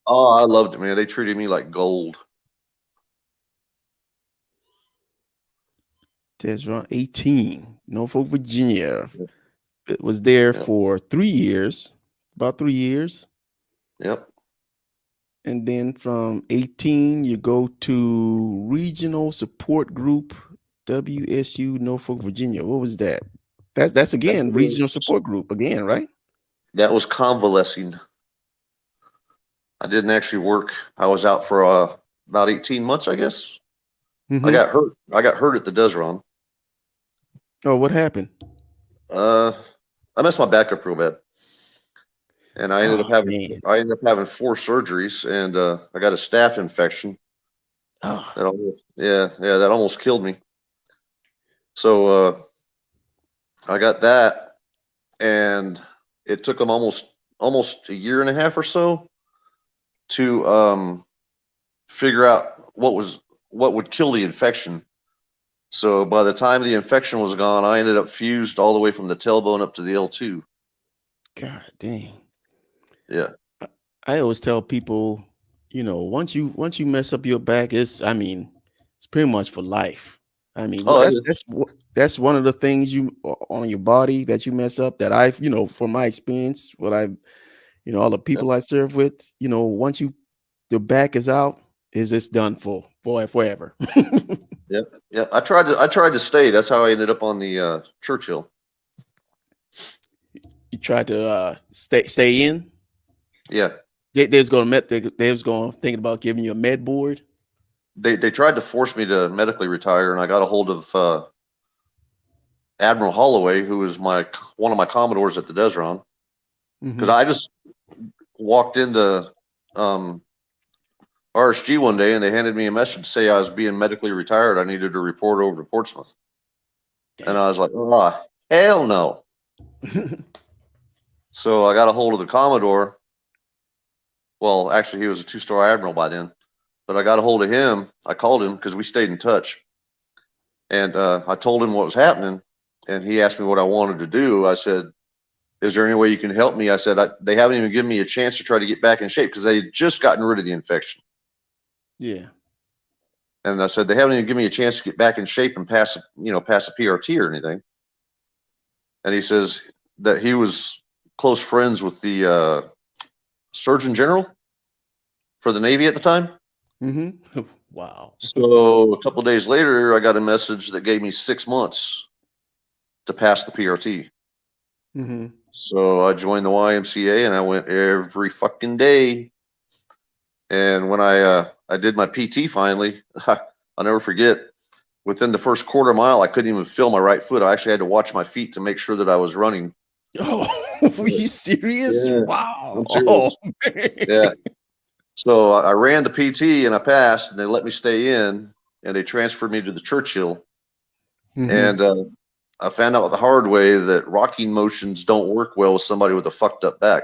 Oh, I loved it, man. They treated me like gold. Desron 18, Norfolk, Virginia. It was there for 3 years, about 3 years. Yep. And then from 18, you go to Regional Support Group, WSU, Norfolk, Virginia. What was that? That's again Regional Support Group again, right? That was convalescing. I didn't actually work. I was out for about 18 months, I guess. I got hurt. I got hurt at the Desron. Oh, what happened? I messed my back up real bad, and I ended up having 4 surgeries, and I got a staph infection. That almost killed me. So I got that, and it took them almost a year and a half or so to figure out what would kill the infection. So by the time the infection was gone, I ended up fused all the way from the tailbone up to the L2. God dang. Yeah. I always tell people, once you mess up your back, it's pretty much for life. Oh, it is. That's one of the things on your body that you mess up that I've, from my experience, what I've, all the Yep. people I serve with, once the back is out, it's done forever. Yep. Yep. I tried to stay. That's how I ended up on the Churchill. You try to stay in. Yeah. They was going thinking about giving you a med board. They tried to force me to medically retire, and I got a hold of Admiral Holloway, who was one of my commodores at the Desron, because I just walked into RSG one day, and they handed me a message to say I was being medically retired. I needed to report over to Portsmouth. Damn. And I was like, oh, hell no. So I got a hold of the Commodore. Well, actually, he was a 2-star admiral by then. But I got a hold of him. I called him because we stayed in touch. And I told him what was happening. And he asked me what I wanted to do. I said, is there any way you can help me? I said, they haven't even given me a chance to try to get back in shape because they had just gotten rid of the infection. Yeah. And I said, they haven't even given me a chance to get back in shape and pass a PRT or anything. And he says that he was close friends with the Surgeon General for the Navy at the time. Wow. So a couple of days later, I got a message that gave me 6 months to pass the PRT. So I joined the YMCA and I went every fucking day. And when I did my PT finally, I'll never forget, within the first quarter mile, I couldn't even feel my right foot. I actually had to watch my feet to make sure that I was running. Oh, are you serious? Yeah, Wow. I'm serious. Oh, man. Yeah. So I ran the PT and I passed, and they let me stay in, and they transferred me to the Churchill. And I found out the hard way that rocking motions don't work well with somebody with a fucked up back.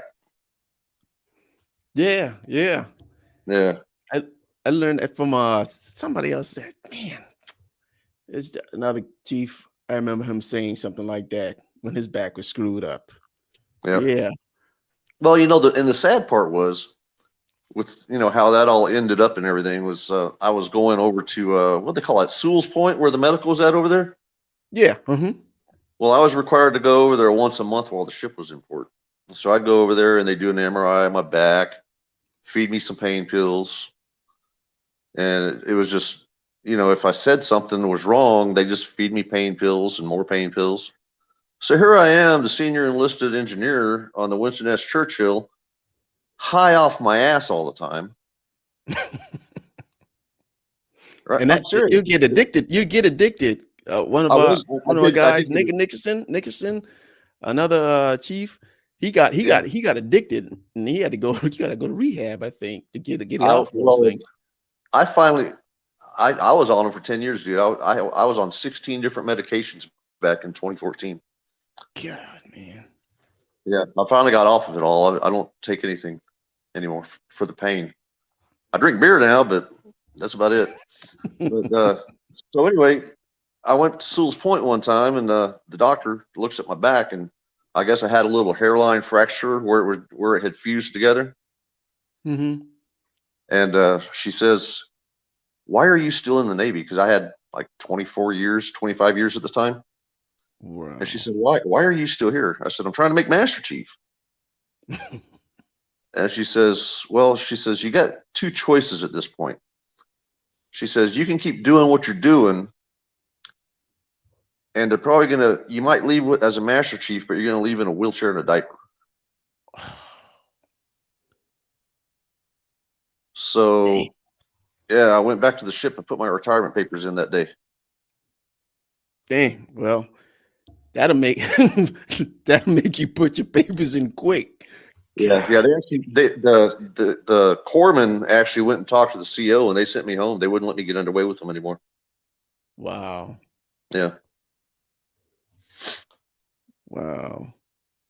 Yeah. Yeah. I learned that from somebody else said, man, it's another chief. I remember him saying something like that when his back was screwed up. Yep. Yeah. Well, and the sad part was with, how that all ended up and everything was I was going over to what they call that, Sewell's Point, where the medical was at over there. Yeah. Well, I was required to go over there once a month while the ship was in port. So I'd go over there and they do an MRI on my back, feed me some pain pills. And it was just, if I said something was wrong, they just feed me pain pills and more pain pills. So here I am, the senior enlisted engineer on the Winston S. Churchill, high off my ass all the time. Right? And I'm serious. you get addicted. You get addicted. One of our guys, Nickerson, another chief, he got addicted, and he had to go. You got to go to rehab, I think, to get it out from those things. I finally, I was on them for 10 years, dude. I was on 16 different medications back in 2014. God, man. Yeah, I finally got off of it all. I don't take anything anymore for the pain. I drink beer now, but that's about it. But, so anyway, I went to Sewell's Point one time, and the doctor looks at my back, and I guess I had a little hairline fracture where it had fused together. And she says, "Why are you still in the Navy?" Because I had like 24 years, 25 years at the time. Wow. And she said, "Why are you still here?" I said, "I'm trying to make Master Chief." And she says, "You got two choices at this point." She says, "You can keep doing what you're doing, and they're probably you might leave as a Master Chief, but you're gonna leave in a wheelchair and a diaper." So, yeah, I went back to the ship and put my retirement papers in that day. Dang. Well, that'll make you put your papers in quick. Yeah. The corpsman actually went and talked to the CO, and they sent me home. They wouldn't let me get underway with them anymore. Wow. Yeah. Wow.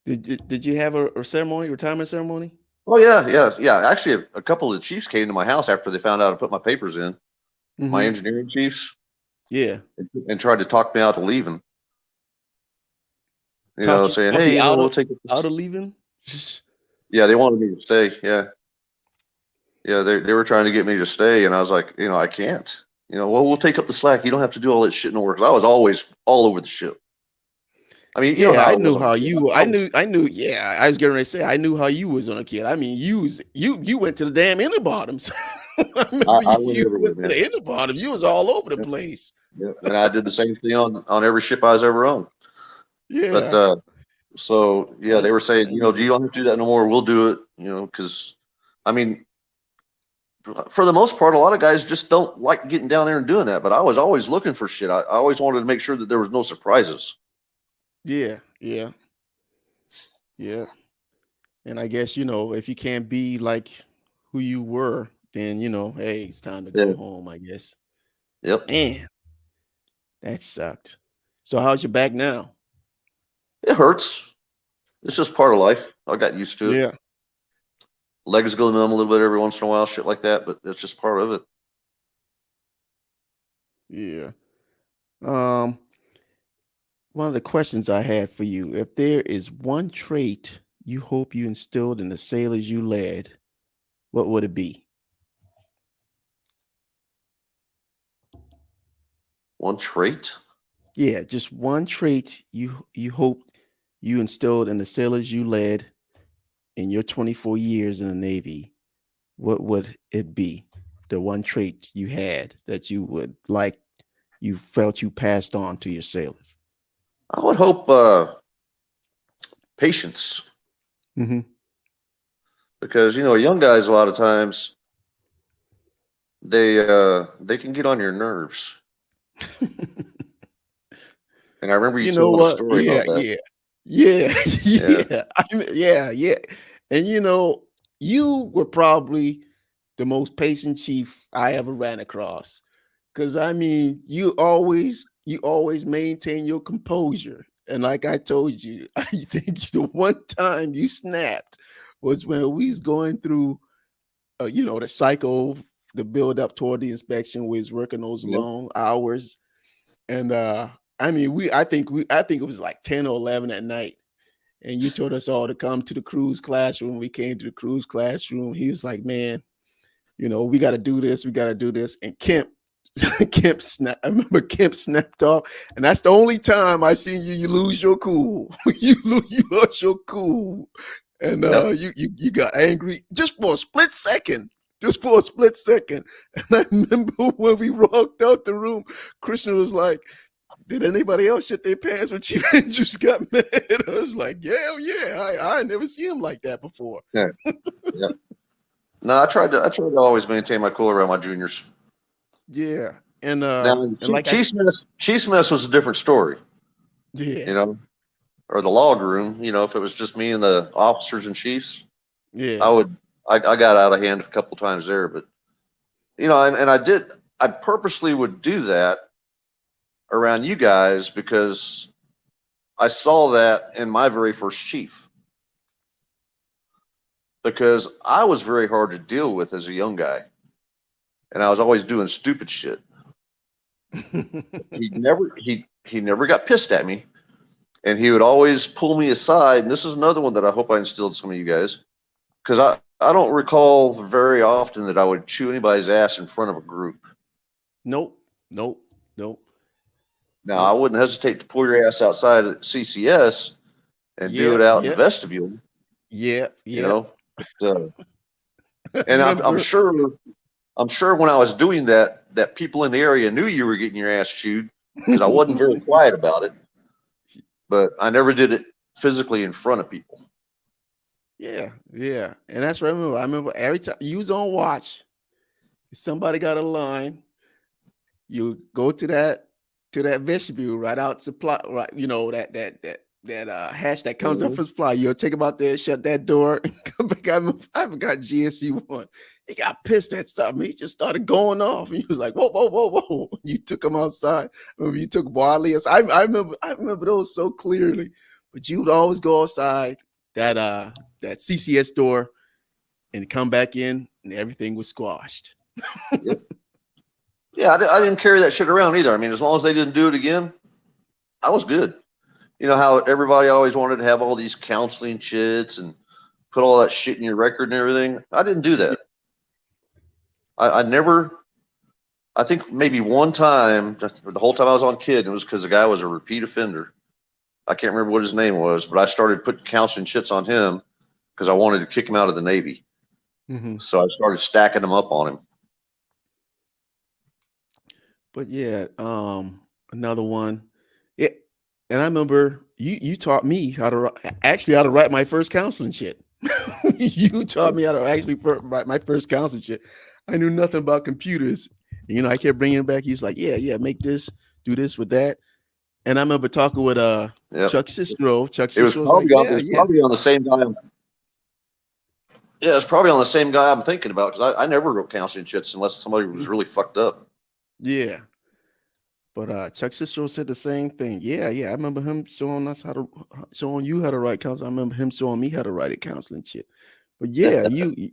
Did you have a retirement ceremony? Oh yeah. Actually, a couple of the chiefs came to my house after they found out I put my papers in. My engineering chiefs. Yeah. And tried to talk me out of leaving. Saying, "Hey, we'll take it out of leaving." Yeah, they wanted me to stay. Yeah. Yeah, they were trying to get me to stay, and I was like, I can't. Well, we'll take up the slack. You don't have to do all that shit no more. 'Cause I was always all over the ship. I mean, you know Yeah, how I I was knew on a how ship. you. I was, I knew. Yeah, I was getting ready to say I knew how you was on a kid. I mean, you went to the damn inner bottoms. I remember I went you everywhere, went to man. the inner bottom. You was all over the Yep, place. yep. And I did the same thing on every ship I was ever on. But Yeah. so yeah, I, they were saying, I remember. you don't have to do that no more. We'll do it. Because I mean, for the most part, a lot of guys just don't like getting down there and doing that. But I was always looking for shit. I always wanted to make sure that there was no surprises. Yeah, yeah, yeah. And I guess if you can't be like who you were, then hey, it's time to go Yeah. home. I guess. Yep. Man, that sucked. So how's your back now? It hurts. It's just part of life. I got used to it. Yeah, Legs go numb a little bit every once in a while, shit like that, but that's just part of it. yeah. Um, One of the questions I had for you: if there is one trait you hope you instilled in the sailors you led, what would it be? One trait. Yeah, just one trait you hope you instilled in the sailors you led in your 24 years in the Navy. What would it be? The one trait you had that you would like, you felt you passed on to your sailors. I would hope patience, Hmm. because young guys a lot of times they can get on your nerves. And I remember you You know told a what? story Yeah, about that. yeah, yeah, Yeah. yeah. Yeah, yeah. And you were probably the most patient chief I ever ran across. Cause I mean, you always maintain your composure. And like I told you, I think the one time you snapped was when we was going through the cycle, the build up toward the inspection, we was working those Yep. long hours. And I mean, I think it was like 10 or 11 at night. And you told us all to come to the cruise classroom. We came to the cruise classroom. He was like, man, we got to do this. We got to do this. And Kemp snapped. I remember Kemp snapped off. And that's the only time I seen you lose your cool. You lost your cool. And Yep. you got angry just for a split second. Just for a split second. And I remember when we walked out the room, Christian was like, did anybody else shit their pants when Chief Andrews got mad? I was like, yeah, yeah. I never seen him like that before. Yeah. Yep. No, I tried to always maintain my cool around my juniors. Yeah. Now, And like I Chief Smith was a different story, you yeah, know, or the log room. If it was just me and the officers and chiefs, I yeah. would I got out of hand a couple times there, but and I purposely would do that around you guys because I saw that in my very first chief, because I was very hard to deal with as a young guy, and I was always doing stupid shit. He never got pissed at me, and he would always pull me aside. And this is another one that I hope I instilled in some of you guys, because I don't recall very often that I would chew anybody's ass in front of a group. Nope. Nope. Nope. Now, I Nope. wouldn't hesitate to pull your ass outside at CCS and do it Yeah, out in the yeah, vestibule, yeah, you yeah. know. But, I and I'm remember. sure when I was doing that, that people in the area knew you were getting your ass chewed, because I wasn't very quiet about it, but I never did it physically in front of people. Yeah, yeah. And that's what I remember. I remember every time you was on watch, somebody got a line, you go to that vestibule right out supply, right, that hatch that comes up Mhm. for supply. You'll take him out there, shut that door, and come back. I forgot GSC1. He got pissed at something. He just started going off. He was like, whoa, whoa, whoa, whoa. You took him outside. Remember you took Wadley. I remember those so clearly. But you would always go outside that CCS door and come back in and everything was squashed. Yep. Yeah, I didn't carry that shit around either. I mean, as long as they didn't do it again, I was good. You know how everybody always wanted to have all these counseling shits and put all that shit in your record and everything. I didn't do that. I never. I think maybe one time, the whole time I was on Kidd, it was because the guy was a repeat offender. I can't remember what his name was, but I started putting counseling shits on him because I wanted to kick him out of the Navy. Mm-hmm. So I started stacking them up on him. But yeah, another one. Yeah, and I remember you taught me how to write my first counseling shit. You taught me how to write my first counseling shit. I knew nothing about computers. You know, I kept bringing it back. He's like, yeah, make this, do this with that. And I remember talking with Yep. Chuck Cicero. Chuck It was Cicero was probably like, on, probably on the same guy. Yeah, it's probably on the same guy I'm thinking about because I never wrote counseling shits unless somebody was really fucked up. yeah. But Chuck Cicero said the same thing. Yeah. I remember him showing you how to write counseling. I remember him showing me how to write a counseling shit. But yeah, you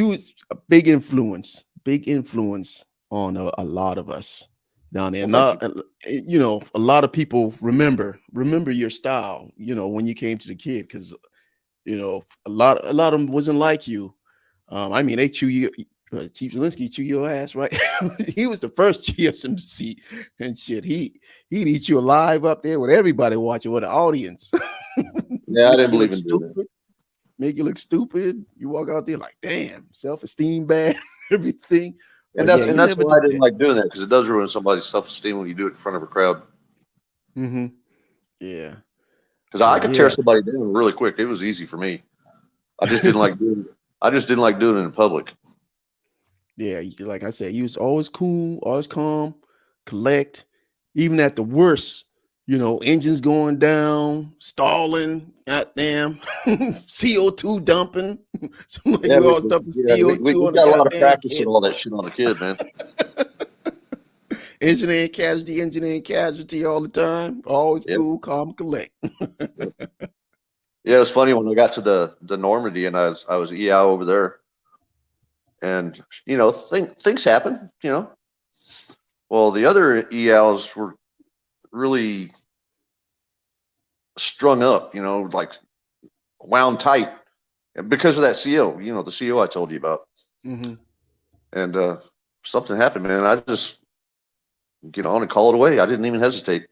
was a big influence on a lot of us down there. Well, You know, a lot of people remember your style. You know, when you came to the Kidd, because you know a lot of them wasn't like you. I mean, they chew you. Chief Zelensky chew your ass, right? He was the first GSMC and shit. He'd eat you alive up there with everybody watching, with the audience. Yeah, I Make didn't you look believe in doing that. stupid. Make you look stupid. You walk out there like, damn, self-esteem bad, everything. And But yeah, you that's never why I did didn't that. like doing that because it does ruin somebody's self-esteem when you do it in front of a crowd. Mm-hmm. Yeah. Because But I could tear yeah, somebody down really quick. It was easy for me. I just didn't like doing it. I just didn't like doing it in public. yeah. Like I said, you was always cool, always calm, collect, even at the worst. You know, engines going down, stalling, goddamn, CO2 dumping. Somebody Yeah, all dumping CO2 we on the got a lot of goddamn practice with kid. all that shit on the Kidd, man. Engineering casualty all the time. Always Yep. cool, calm, collect. Yep. Yeah, it was funny when I got to the Normandy and I was EIO over there, and you know things happen. You know, well the other EIs were really strung up. You know, like wound tight because of that CO. You know, the CO I told you about, Mm-hmm. and something happened, man. I just get on and call it away. I didn't even hesitate.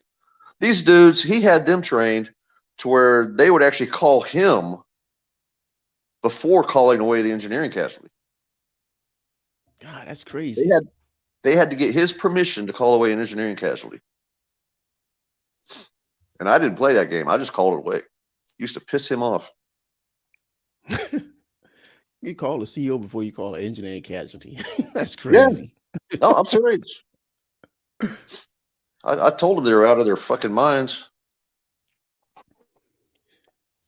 These dudes, he had them trained to where they would actually call him before calling away the engineering casualty. God, that's They crazy. had they had to get his permission to call away an engineering casualty. And I didn't play that game. I just called it away. Used to piss him off. You call a CO before you call an engineering casualty. That's Yeah. crazy. No, I'm serious. I told them they were out of their fucking minds.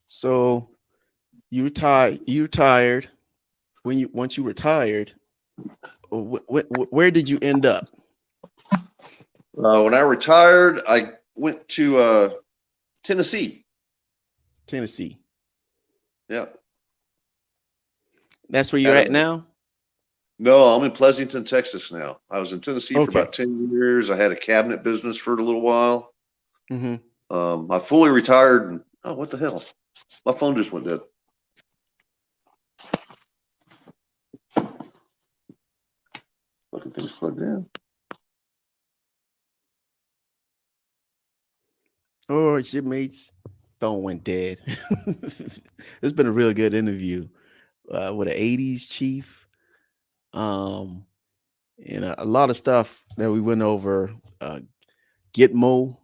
So you retired. You retired. Once you retired, where did you end up? When I retired, I went to Tennessee. Tennessee. Yeah. That's where you're at now? No, I'm in Pleasanton, Texas now. I was in Tennessee for Okay. about 10 years. I had a cabinet business for a little while. Mm-hmm. I fully retired. And, oh, what the hell? My phone just went dead. Fucking thing's plugged in. Oh, shipmates. Phone went dead. It's been a really good interview with an 80s chief. And a lot of stuff that we went over. Gitmo,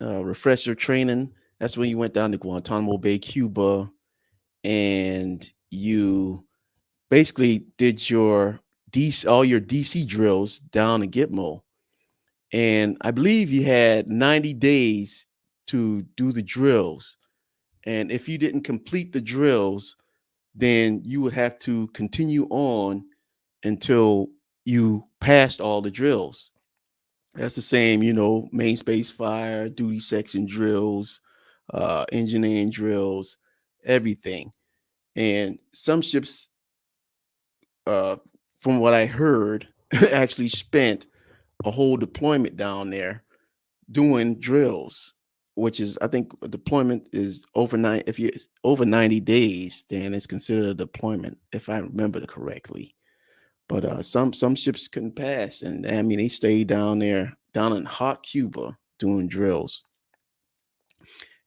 refresher training. That's when you went down to Guantanamo Bay, Cuba, and you basically did your all your DC drills down in Gitmo. And I believe you had 90 days to do the drills. And if you didn't complete the drills, then you would have to continue on until you passed all the drills. That's the same, you know, main space fire, duty section drills, engineering drills, everything. And some ships, uh, from what I heard, actually spent a whole deployment down there doing drills. which is I think a deployment is overnight. If you're over 90 days, then it's considered a deployment, if I remember it correctly. But some ships couldn't pass, and I mean they stayed down there, down in hot Cuba, doing drills.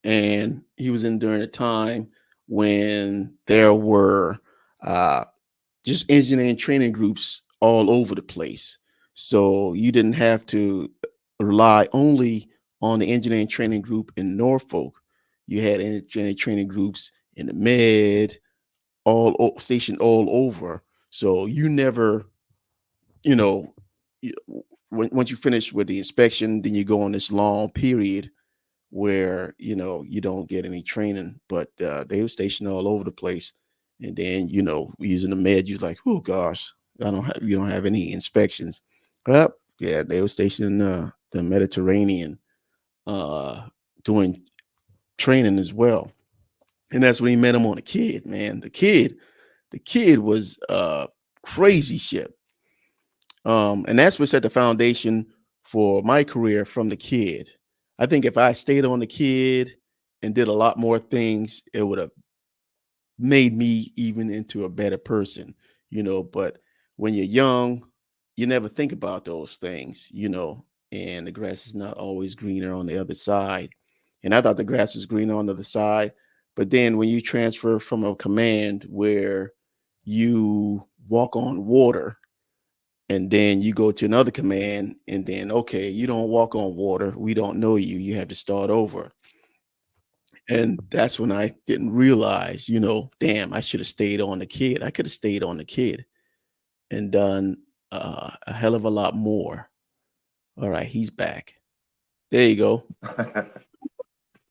And he was in during a time when there were uh, just engineering training groups all over the place. So you didn't have to rely only on the engineering training group in Norfolk. You had engineering training groups in the Med, stationed all over. So you never, you know, once you finish with the inspection, then you go on this long period where you don't get any training, but they were stationed all over the place. And then using the med, you're like, oh gosh, you don't have any inspections. Yeah, they were stationed in the Mediterranean, uh doing training as well. And that's when he met him on the Kid, man. The Kid was crazy shit. And that's what set the foundation for my career from the Kid. I think if I stayed on the Kid and did a lot more things, it would have made me even into a better person. But when you're young, you never think about those things, and the grass is not always greener on the other side. And I thought the grass was greener on the other side. But then when you transfer from a command where you walk on water, and then you go to another command, and then okay, you don't walk on water, we don't know you have to start over. And that's when I didn't realize, damn, I should have stayed on the Kid. I could have stayed on the Kid and done a hell of a lot more. All right, he's back. There you go.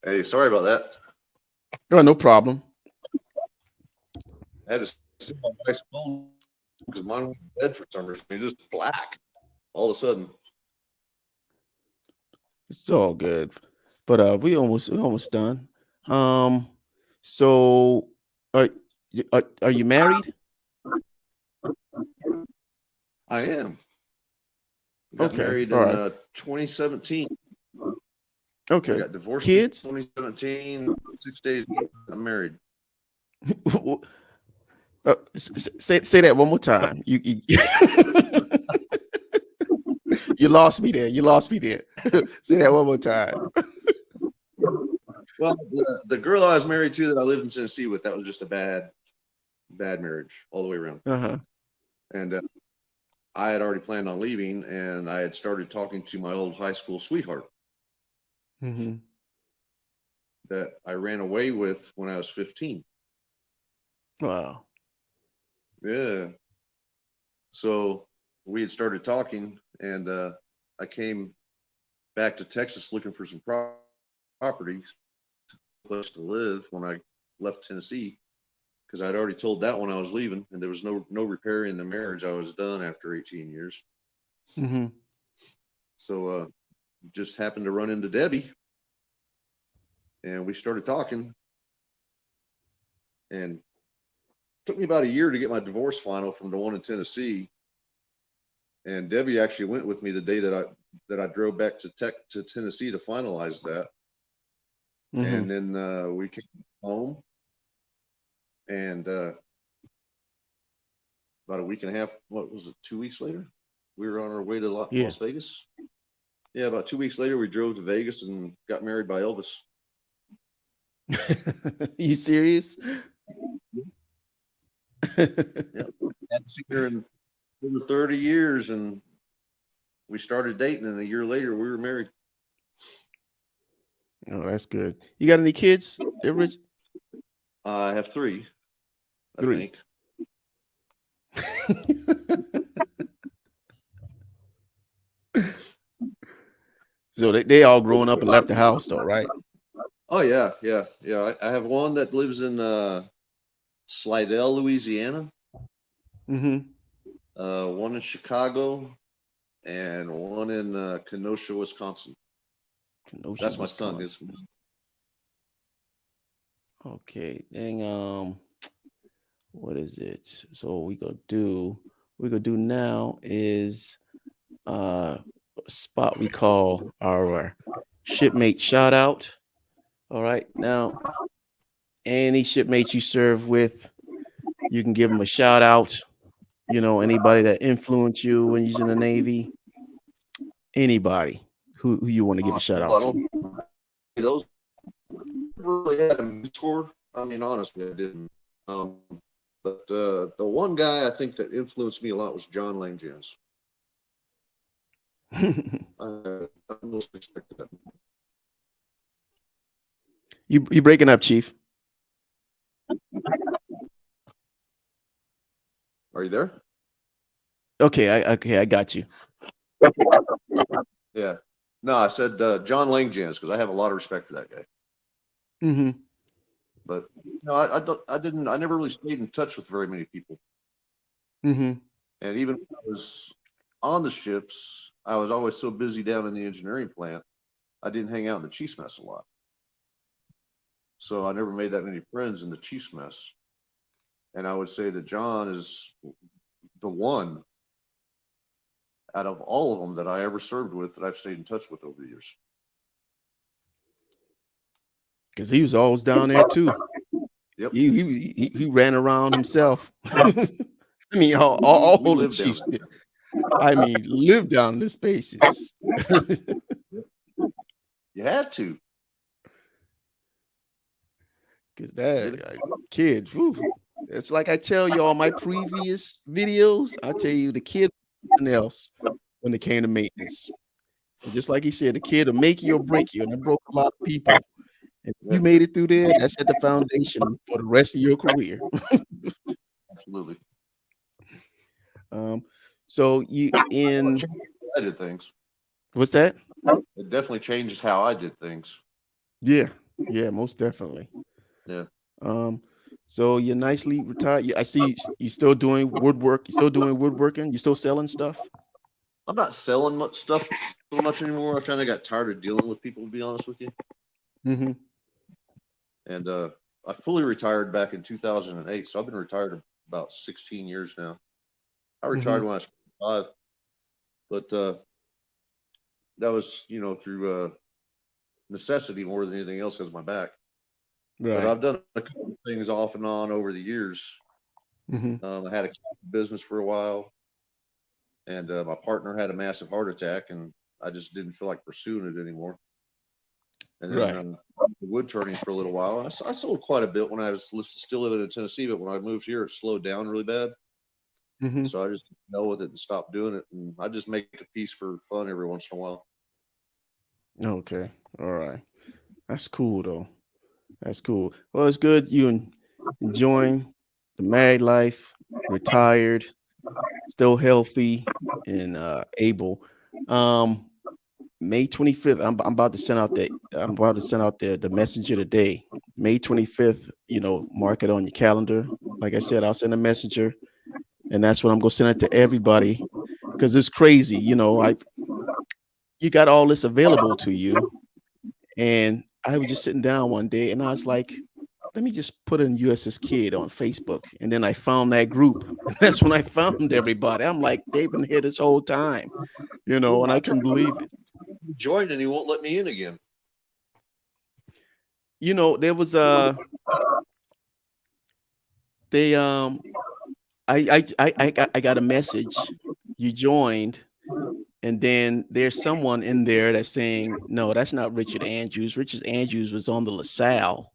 Hey, sorry about that. Oh, no problem. I had to sit on my phone because mine went dead for some reason. It just black all of a sudden. It's all good. But we almost done. um so are are you married? I am. Got Okay, married all in right. 2017. I Okay. got divorced in Kids? 2017. 6 days ago, I'm married. Say that one more time. You you lost me there. You lost me there. Say that one more time. Well, the girl I was married to that I lived in Tennessee with, that was just a bad marriage all the way around. Uh-huh. And I had already planned on leaving, and I had started talking to my old high school sweetheart Mm-hmm. that I ran away with when I was 15. Wow. Yeah. So we had started talking, and I came back to Texas looking for some property, place to live when I left Tennessee, because I'd already told that one I was leaving, and there was no repairing the marriage. I was done after 18 years. Mm-hmm. So just happened to run into Debbie, and we started talking, and it took me about a year to get my divorce final from the one in Tennessee. And Debbie actually went with me the day that I drove back to Tennessee to finalize that. Mm-hmm. And then we came home, and about a week and a half, what was it, 2 weeks later, we were on our way to Yeah. Las Vegas. Yeah, about 2 weeks later, we drove to Vegas and got married by Elvis. You serious? Yep. Hadn't seen her in over 30 years, and we started dating, and a year later, we were married. Oh, that's good. You got any kids, Rich? I have three, I 3. think. So they all grown up and left the house though, right? Oh yeah, yeah, yeah. I have one that lives in Slidell, Louisiana. Mm-hmm. One in Chicago, and one in Kenosha, Wisconsin. Kenosha, That's my son. Wisconsin. Okay. Dang. What is it? So we gonna do now is a spot we call our shipmate shout out. All right. Now, any shipmates you serve with, you can give them a shout out. Anybody that influenced you when you're in the Navy, anybody who you want to give a shout I out to. don't those really had a mentor. I mean, honestly, I didn't. Um, but the one guy I think that influenced me a lot was John Langjans. I most respected that. You breaking up, Chief? Are you there? Okay, I got you. Yeah. No, I said John Langjans because I have a lot of respect for that guy. Mm-hmm. But no, I never really stayed in touch with very many people. Mm-hmm. And even when I was on the ships, I was always so busy down in the engineering plant, I didn't hang out in the chief's mess a lot. So I never made that many friends in the chief's mess. And I would say that John is the one out of all of them that I ever served with that I've stayed in touch with over the years. Because he was always down there too. Yep. He ran around himself. I mean, all We the lived down chiefs did. I mean, lived down in the spaces. You had to. Because that kid, whew, it's like I tell you all my previous videos, I tell you the kid was something else when it came to maintenance. And just like he said, the kid will make you or break you, and it broke a lot of people. And if you made it through there, that set the foundation for the rest of your career. Absolutely. So you in I did things. what's that? It definitely changed how I did things. Yeah, most definitely. Yeah. So you're nicely retired. I see you still doing woodwork. You still doing woodworking. You still selling stuff. I'm not selling much stuff so much anymore. I kind of got tired of dealing with people, to be honest with you. Mm-hmm. And I fully retired back in 2008. So I've been retired about 16 years now. I retired when I was 5, but that was, through necessity more than anything else because of my back. Right. But I've done a couple of things off and on over the years. Mm-hmm. I had a business for a while, and my partner had a massive heart attack, and I just didn't feel like pursuing it anymore. And then wood turning for a little while. And I sold quite a bit when I was still living in Tennessee, but when I moved here, it slowed down really bad. Mm-hmm. So I just dealt with it and stopped doing it. And I just make a piece for fun every once in a while. Okay. All right. That's cool though. That's cool. Well, it's good you enjoying the married life, retired, still healthy and able. May 25th, I'm about to send out the messenger today. May 25th, mark it on your calendar. Like I said, I'll send a messenger, and that's what I'm gonna send it to everybody because it's crazy. You got all this available to you. And I was just sitting down one day and I was like, let me just put in USS Kidd on Facebook. And then I found that group. And that's when I found everybody. I'm like, they've been here this whole time, and I couldn't believe it. He joined and he won't let me in again. There was I got a message. You joined, and then there's someone in there that's saying, no, that's not Richard Andrews. Richard Andrews was on the LaSalle.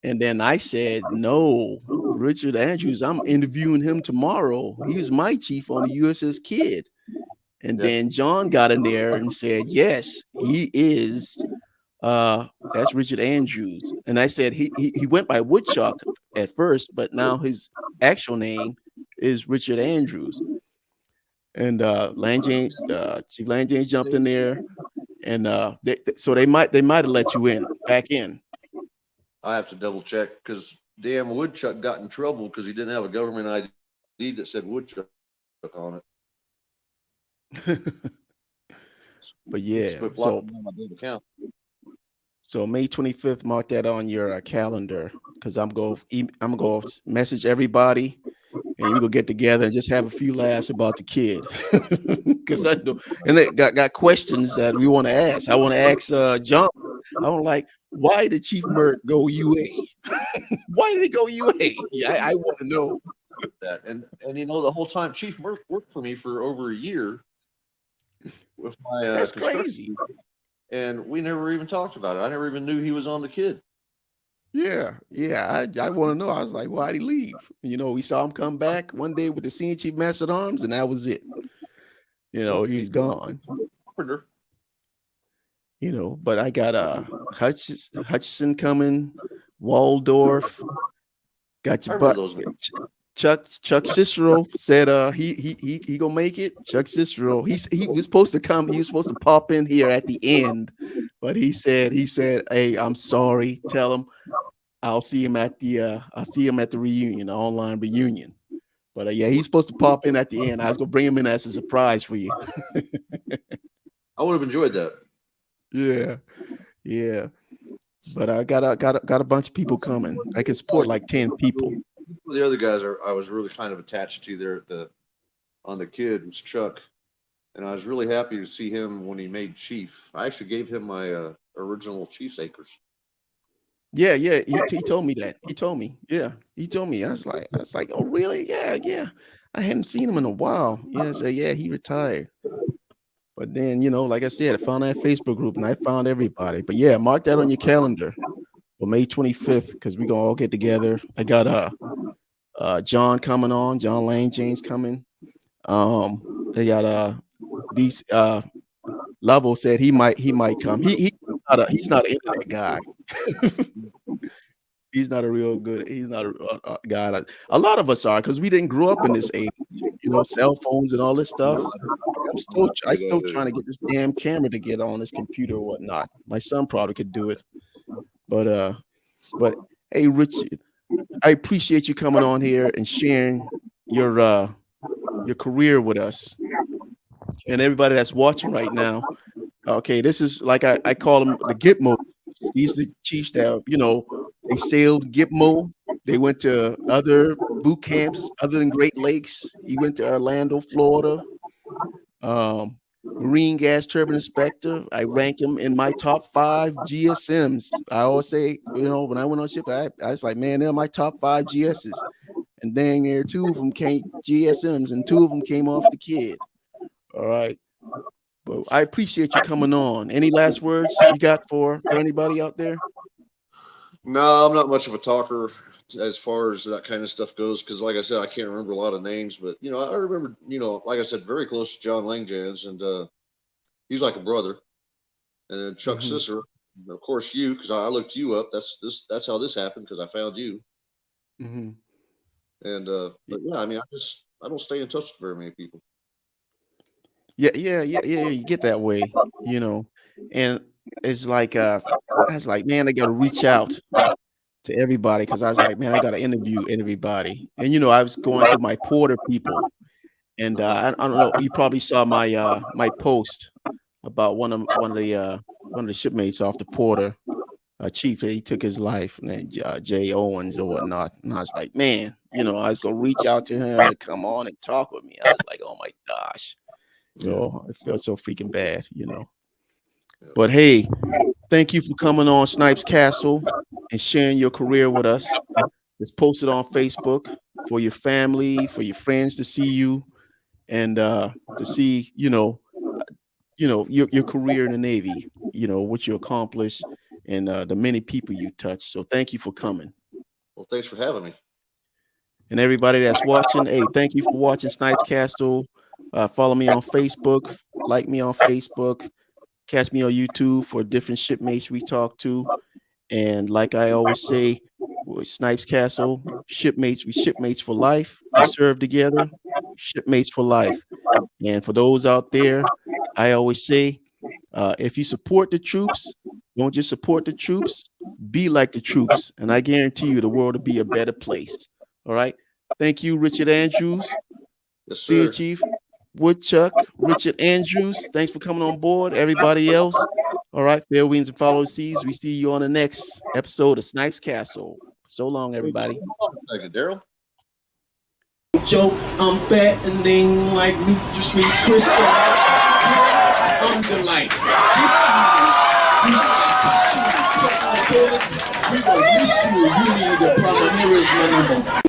And then I said, no, Richard Andrews, I'm interviewing him tomorrow. He was my chief on the USS Kidd. And then John got in there and said, yes, he is. That's Richard Andrews. And I said, he went by Woodchuck at first, but now his actual name is Richard Andrews. And Chief Langjanes jumped in there, and so they might have let you back in. I have to double check because damn Woodchuck got in trouble because he didn't have a government ID that said Woodchuck on it. But yeah, so So May 25th, mark that on your calendar because I'm going to message everybody and we go get together and just have a few laughs about the kid. Because I know, and they got questions that we want to ask. I want to ask John. I'm like, why did Chief Merck go UA? Why did he go UA? Yeah, I want to know that. And the whole time Chief Merck worked for me for over a year with my that's construction, crazy. and we never even talked about it. I never even knew he was on the Kidd. Yeah. I want to know. I was like, why'd he leave? We saw him come back one day with the Senior Chief Master at Arms, and that was it. He's gone. But I got Hutchison coming, Waldorf, got your butt. Chuck Cicero said he gonna make it. Chuck Cicero, he was supposed to come, he was supposed to pop in here at the end, but he said, hey, I'm sorry, tell him I'll see him at the reunion, the online reunion. But yeah, he's supposed to pop in at the end. I was gonna bring him in as a surprise for you. I would have enjoyed that. Yeah. But I got a bunch of people coming. I can support like 10 people. The other guys I was really kind of attached to there on the Kidd was Chuck, and I was really happy to see him when he made Chief. I actually gave him my original Chief's acres. Yeah. He told me that. He told me. Yeah, he told me. I was like, oh really? Yeah. I hadn't seen him in a while. Yeah, so yeah, he retired. But then, like I said, I found that Facebook group and I found everybody. But yeah, mark that on your calendar for May 25th, because we're gonna all get together. I got John coming on, John Lane James coming. They got these Level said he might come. He's not an internet guy. He's not a guy. A lot of us are, because we didn't grow up in this age, cell phones and all this stuff. I still trying to get this damn camera to get on this computer or whatnot. My son probably could do it, but hey, Richard, I appreciate you coming on here and sharing your career with us and everybody that's watching right now. Okay, this is like I call them the Gitmo. These are the chiefs that they sailed Gitmo. They went to other boot camps other than Great Lakes. He went to Orlando, Florida. Marine gas turbine inspector. I rank him in my top 5 GSMs. I always say, when I went on ship, I was like, man, they're my top 5 GSs. And dang near 2 of them came GSMs, and 2 of them came off the Kidd. All right. But I appreciate you coming on. Any last words you got for anybody out there? No, I'm not much of a talker as far as that kind of stuff goes, because like I said, I can't remember a lot of names, but I remember, like I said, very close to John Langjans, and he's like a brother. And then Chuck Cicero, of course, you, because I looked you up. That's how this happened, because I found you. And but yeah, I mean, I don't stay in touch with very many people. Yeah, you get that way, and it's like I was like, man, I got to reach out to everybody, because I was like, man, I got to interview everybody. And I was going through my Porter people, and I don't know, you probably saw my my post about one of the shipmates off the Porter chief. He took his life, and Jay Owens or whatnot. And I was like, man, I was gonna reach out to him to come on and talk with me. I was like, oh my gosh. So I felt so freaking bad, But hey, thank you for coming on Snipes Castle and sharing your career with us. It's posted on Facebook for your family, for your friends to see you, and to see, your career in the Navy, what you accomplished, and the many people you touch. So thank you for coming. Well, thanks for having me. And everybody that's watching, hey, thank you for watching Snipes Castle. Follow me on Facebook, like me on Facebook, catch me on YouTube for different shipmates we talk to. And like I always say, with Snipes Castle, shipmates, we shipmates for life. We serve together, shipmates for life. And for those out there, I always say, if you support the troops, don't just support the troops, be like the troops. And I guarantee you the world will be a better place. All right. Thank you, Richard Andrews. Yes, sir. Senior Chief Woodchuck, Richard Andrews. Thanks for coming on board. Everybody else. All right. Fair winds and follow seas. We see you on the next episode of Snipes Castle. So long, everybody. Thank you, Daryl. Joke, I'm fattening like Nutri-Sweet crystal. I'm the light. We gonna miss you. You need the Primaries, my number.